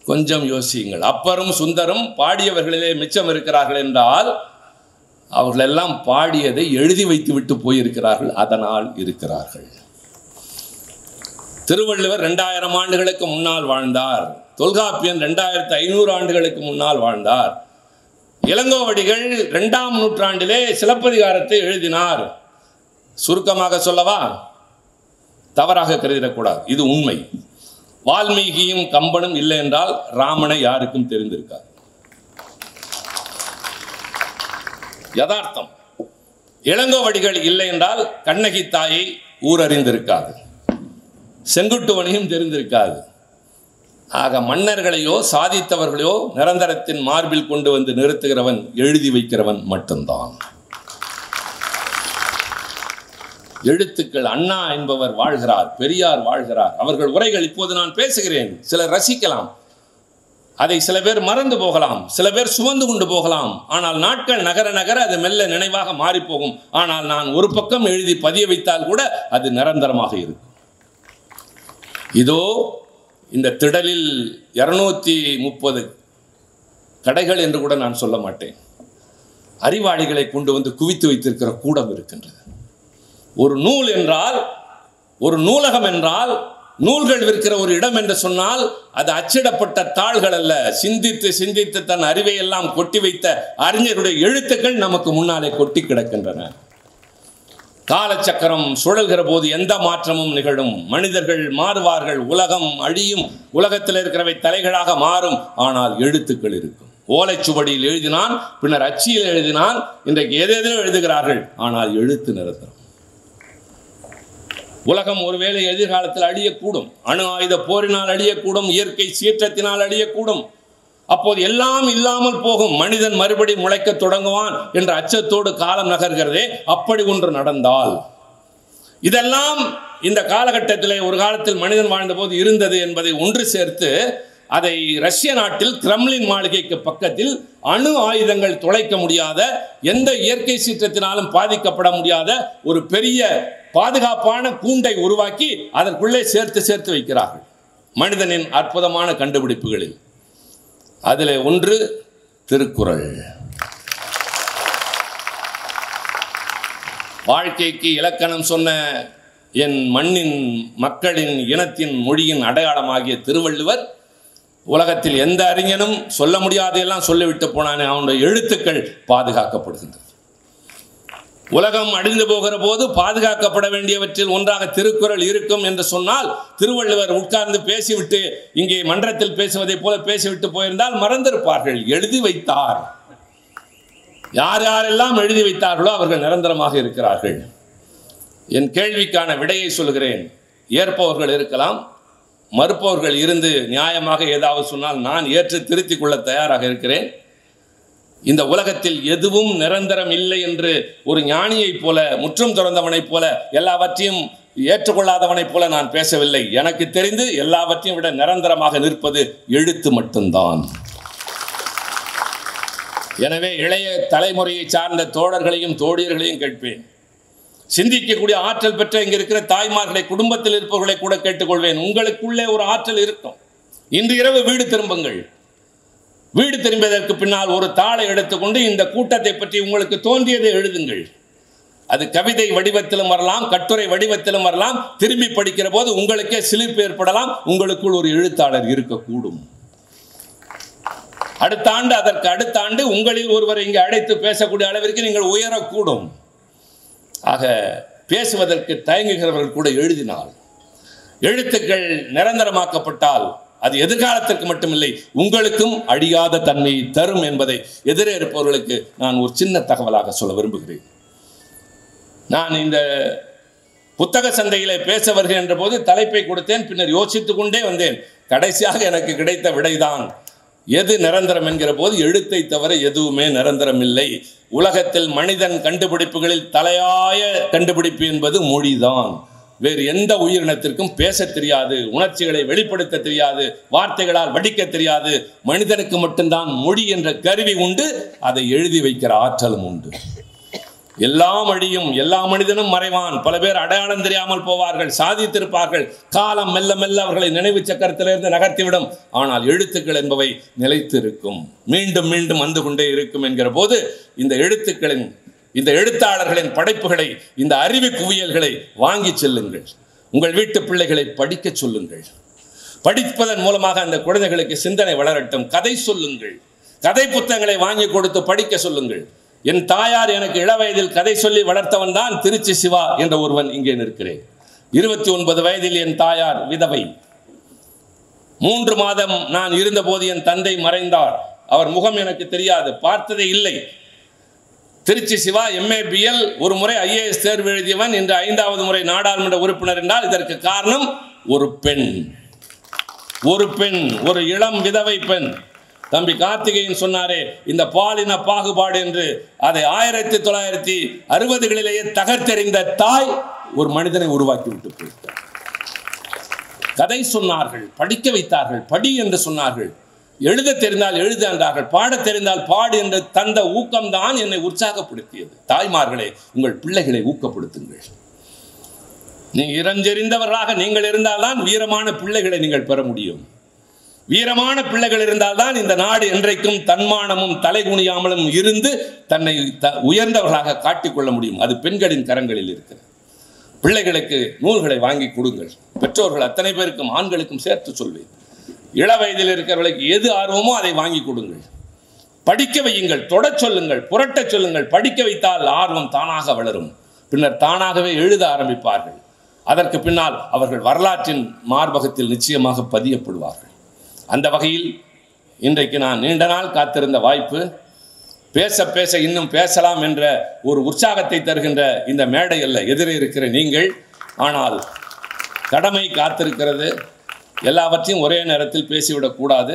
Speaker 1: கொஞ்சம் யோசியுங்கள். அப்பரும் சுந்தரும் பாடியவர்களிலே மிச்சம் இருக்கிறார்கள் என்றால் அவர்களெல்லாம் பாடியதை எழுதி வைத்து விட்டு போயிருக்கிறார்கள். அதனால் இருக்கிறார்கள். திருவள்ளுவர் 2000 ஆண்டுகளுக்கு முன்னால் வாழ்ந்தார். தொல்காப்பியன் 2500 ஆண்டுகளுக்கு முன்னால் வாழ்ந்தார். இளங்கோவடிகள் 2ஆம் நூற்றாண்டிலே சிலப்பதிகாரத்தை எழுதினார். சுருக்கமாக சொல்லவா? தவறாக கருதிடக்கூடாது, இது உண்மை. வால்மீகியும் கம்பனும் இல்லை என்றால் ராமனை யாருக்கும் தெரிந்திருக்காது. யதார்த்தம். இளங்கோவடிகள் இல்லை என்றால் கண்ணகி தாயை ஊரறிந்திருக்காது, செங்குட்டுவனையும் தெரிந்திருக்காது. ஆக மன்னர்களையோ சாதித்தவர்களையோ நிரந்தரத்தின் மார்பில் கொண்டு வந்து நிறுத்துகிறவன், எழுதி வைக்கிறவன் மட்டும்தான். எழுத்துக்கள். அண்ணா என்பவர் வாழ்கிறார், பெரியார் வாழ்கிறார். அவர்கள் உரைகள் இப்போது நான் பேசுகிறேன். சிலர் ரசிக்கலாம், அதை சில பேர் மறந்து போகலாம், சில பேர் சுமந்து கொண்டு போகலாம். ஆனால் நாட்கள் நகர நகர அது மெல்ல நினைவாக மாறிப்போகும். ஆனால் நான் ஒரு பக்கம் எழுதி பதிய வைத்தால் கூட அது நிரந்தரமாக இருக்கும். இதோ இந்த திடலில் 230 கடைகள் என்று கூட நான் சொல்ல மாட்டேன். அறிவாளிகளை கொண்டு வந்து குவித்து வைத்திருக்கிற கூடம் இருக்கின்றது. ஒரு நூல் என்றால், ஒரு நூலகம் என்றால், நூல்கள் விற்கிற ஒரு இடம் என்று சொன்னால் அது அச்சிடப்பட்ட தாள்கள் அல்ல. சிந்தித்து சிந்தித்து தன் அறிவை எல்லாம் கொட்டி வைத்த அறிஞருடைய எழுத்துக்கள் நமக்கு முன்னாலே கொட்டி கிடக்கின்றன. காலச்சக்கரம் சுழல்கிற போது எந்த மாற்றமும் நிகழும். மனிதர்கள் மாறுவார்கள், உலகம் அழியும், உலகத்தில் இருக்கிறவை தலைகளாக மாறும். ஆனால் எழுத்துக்கள் இருக்கும். ஓலைச்சுவடியில் எழுதினான், பின்னர் அச்சியில் எழுதினான், இன்றைக்கு எதேதிலும் எழுதுகிறார்கள். ஆனால் எழுத்து நிரந்தரம். உலகம் ஒருவேளை எதிர்காலத்தில் அழியக்கூடும். அணு ஆயுத போரினால் அழியக்கூடும், இயற்கை சீற்றத்தினால் அழியக்கூடும். அப்போது எல்லாம் இல்லாமல் போகும். மனிதன் மறுபடி முளைக்க தொடங்குவான் என்ற அச்சத்தோடு காலம் நகர்கிறதே. அப்படி ஒன்று நடந்தால், இதெல்லாம் இந்த காலகட்டத்திலே ஒரு காலத்தில் மனிதன் வாழ்ந்தபோது இருந்தது என்பதை ஒன்று சேர்த்து அதை ரஷ்ய நாட்டில் கிரெம்ளின் மாளிகைக்கு பக்கத்தில் அணு ஆயுதங்கள் துளைக்க முடியாத, எந்த இயற்கை சீற்றத்தினாலும் பாதிக்கப்பட முடியாத ஒரு பெரிய பாதுகாப்பான கூண்டை உருவாக்கி அதற்குள்ளே சேர்த்து வைக்கிறார்கள். மனிதனின் அற்புதமான கண்டுபிடிப்புகளில் அதில் ஒன்று திருக்குறள். வாழ்க்கைக்கு இலக்கணம் சொன்ன என் மண்ணின் மக்களின் இனத்தின் மொழியின் அடையாளமாகிய திருவள்ளுவர் உலகத்தில் எந்த அறிஞனும் சொல்ல முடியாதையெல்லாம் சொல்லிவிட்டு போனானே, அவனுடைய எழுத்துக்கள் பாதுகாக்கப்படுகின்றது. உலகம் அழிந்து போகிற போது பாதுகாக்கப்பட வேண்டியவற்றில் ஒன்றாக திருக்குறள் இருக்கும் என்று சொன்னால், திருவள்ளுவர் உட்கார்ந்து பேசிவிட்டு இங்கே மன்றத்தில் பேசுவதை போல பேசிவிட்டு போயிருந்தால் மறந்திருப்பார்கள். எழுதி வைத்தார். யார் யாரெல்லாம் எழுதி வைத்தார்களோ அவர்கள் நிரந்தரமாக இருக்கிறார்கள். என் கேள்விக்கான விடையை சொல்கிறேன். ஏற்பவர்கள் இருக்கலாம், மறுப்பவர்கள் இருந்து நியாயமாக ஏதாவது சொன்னால் நான் ஏற்று திருத்திக் கொள்ள தயாராக இருக்கிறேன். இந்த உலகத்தில் எதுவும் நிரந்தரம் இல்லை என்று ஒரு ஞானியைப் போல, முற்றும் துறந்தவனைப் போல, எல்லாவற்றையும் ஏற்றுக்கொள்ளாதவனைப் போல நான் பேசவில்லை. எனக்கு தெரிந்து எல்லாவற்றையும் விட நிரந்தரமாக நிற்பது எழுத்து மட்டும்தான். எனவே இளைய தலைமுறையை சார்ந்த தோழர்களையும் தோழியர்களையும் கேட்பேன். சிந்திக்கக்கூடிய ஆற்றல் பெற்ற இங்கே இருக்கிற தாய்மார்களை, குடும்பத்தில் இருப்பவர்களை கூட கேட்டுக்கொள்வேன். உங்களுக்குள்ளே ஒரு ஆற்றல் இருக்கும். இன்று இரவு வீடு திரும்புங்கள். வீடு திரும்பியதற்கு பின்னால் ஒரு தாளை எடுத்துக்கொண்டு இந்த கூட்டத்தை பற்றி உங்களுக்கு தோன்றியதை எழுதுங்கள். அது கவிதை வடிவத்திலும் வரலாம், கட்டுரை வடிவத்திலும் வரலாம். திரும்பி படிக்கிற போது உங்களுக்கே சிலிர்ப்பு ஏற்படலாம். உங்களுக்குள் ஒரு எழுத்தாளர் இருக்கக்கூடும். அடுத்த ஆண்டு, அதற்கு அடுத்த ஆண்டு உங்களில் ஒருவரை இங்கே அழைத்து பேசக்கூடிய அளவிற்கு நீங்கள் உயரக்கூடும். ஆக பேசுவதற்கு தயங்குகிறவர்கள் கூட எழுதினால், எழுத்துக்கள் நிரந்தரமாக்கப்பட்டால் அது எதிர்காலத்திற்கு மட்டுமில்லை, உங்களுக்கும் அழியாத தன்மையை தரும் என்பதை எதிரே இருப்பவர்களுக்கு நான் ஒரு சின்ன தகவலாக சொல்ல விரும்புகிறேன். நான் இந்த புத்தக சந்தையிலே பேச வருகின்ற போது தலைப்பை கொடுத்தேன். பின்னர் யோசித்துக் கொண்டே வந்தேன். கடைசியாக எனக்கு கிடைத்த விடைதான் எது நிரந்தரம் என்கிற போது, எழுத்தை தவிர எதுவுமே நிரந்தரம் இல்லை. உலகத்தில் மனிதன் கண்டுபிடிப்புகளில் தலையாய கண்டுபிடிப்பு என்பது மொழிதான். வேறு எந்த உயிரினத்திற்கும் பேச தெரியாது, உணர்ச்சிகளை வெளிப்படுத்த தெரியாது, வார்த்தைகளால் வடிக்க தெரியாது. மனிதனுக்கு மட்டும்தான் மொழி என்ற கருவி உண்டு. அதை எழுதி வைக்கிற ஆற்றலும் உண்டு. எல்லாம் அழியும், எல்லா மனிதனும் மறைவான். பல பேர் அடையாளம் தெரியாமல் போவார்கள், சாதித்திருப்பார்கள். காலம் மெல்ல மெல்ல அவர்களை நினைவு சக்கரத்திலிருந்து நகர்த்திவிடும். ஆனால் எழுத்துக்கள் என்பவை நிலைத்து இருக்கும், மீண்டும் மீண்டும் வந்து கொண்டே இருக்கும் என்கிற போது, இந்த எழுத்துக்களின், இந்த எழுத்தாளர்களின் படைப்புகளை, இந்த அறிவு குவியல்களை வாங்கி செல்லுங்கள். உங்கள் வீட்டு பிள்ளைகளை படிக்க சொல்லுங்கள். படிப்பதன் மூலமாக அந்த குழந்தைகளுக்கு சிந்தனை வளரட்டும். கதை சொல்லுங்கள். கதை புத்தகங்களை வாங்கி கொடுத்து படிக்க சொல்லுங்கள். என் தாயார் எனக்கு இளவயதில் கதை சொல்லி வளர்த்தவன் தான் திருச்சி சிவா என்ற ஒருவன் இங்கே நிற்கிறேன். 29 வயதில் என் தாயார் விதவை. 3 மாதம் நான் இருந்தபோது என் தந்தை மறைந்தார். அவர் முகம் எனக்கு தெரியாது, பார்த்ததே இல்லை. திருச்சி சிவா MABL, ஒரு முறை IAS தேர்வு எழுதியவன், இன்று 5வது முறை நாடாளுமன்ற உறுப்பினர் என்றால் இதற்கு காரணம் ஒரு பெண், ஒரு இளம் விதவை பெண். தம்பி கார்த்திகேயன் சொன்னாரே, இந்த பாலின பாகுபாடு என்று, அதை 1960களிலேயே தகர்த்தெறிந்த தாய் ஒரு மனிதனை உருவாக்கி விட்டு போயிருக்கிறார். கதை சொன்னார்கள், படிக்க வைத்தார்கள், படி என்று சொன்னார்கள். எழுத தெரிந்தால் எழுத என்றார்கள், பாட தெரிந்தால் பாடு என்று தந்த ஊக்கம்தான் என்னை உற்சாகப்படுத்தியது. தாய்மார்களே, உங்கள் பிள்ளைகளை ஊக்கப்படுத்துங்கள். நீங்கள் இறஞ்செறிந்தவர்களாக நீங்கள் இருந்தால்தான் வீரமான பிள்ளைகளை நீங்கள் பெற முடியும். வீரமான பிள்ளைகள் இருந்தால்தான் இந்த நாடு என்றைக்கும் தன்மானமும் தலைகுனியாமலும் இருந்து தன்னை உயர்ந்தவர்களாக காட்டிக்கொள்ள முடியும். அது பெண்களின் கரங்களில் இருக்கிறது. பிள்ளைகளுக்கு நூல்களை வாங்கி கொடுங்கள். பெற்றோர்கள் அத்தனை பேருக்கும், ஆண்களுக்கும் சேர்த்து சொல்வேன். இள வயதில் இருக்கிறவர்களுக்கு எது ஆர்வமோ அதை வாங்கி கொடுங்கள். படிக்க வையுங்கள், தொடச் சொல்லுங்கள், புரட்டச் சொல்லுங்கள். படிக்க வைத்தால் ஆர்வம் தானாக வளரும். பின்னர் தானாகவே எழுத ஆரம்பிப்பார்கள். அதற்கு பின்னால் அவர்கள் வரலாற்றின் மார்பகத்தில் நிச்சயமாக பதியப்படுவார்கள். அந்த வகையில் இன்றைக்கு நான் நீண்ட நாள் காத்திருந்த வாய்ப்பு, பேச பேச இன்னும் பேசலாம் என்ற ஒரு உற்சாகத்தை தருகின்ற இந்த மேடை அல்ல, எதிரே இருக்கிற நீங்கள். ஆனால் கடமை காத்திருக்கிறது. எல்லாவற்றையும் ஒரே நேரத்தில் பேசிவிடக்கூடாது.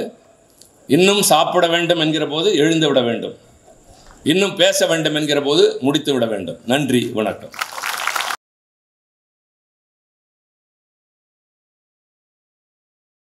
Speaker 1: இன்னும் சாப்பிட வேண்டும் என்கிற போது எழுந்து விட வேண்டும். இன்னும் பேச வேண்டும் என்கிற போது முடித்து விட வேண்டும். நன்றி, வணக்கம்.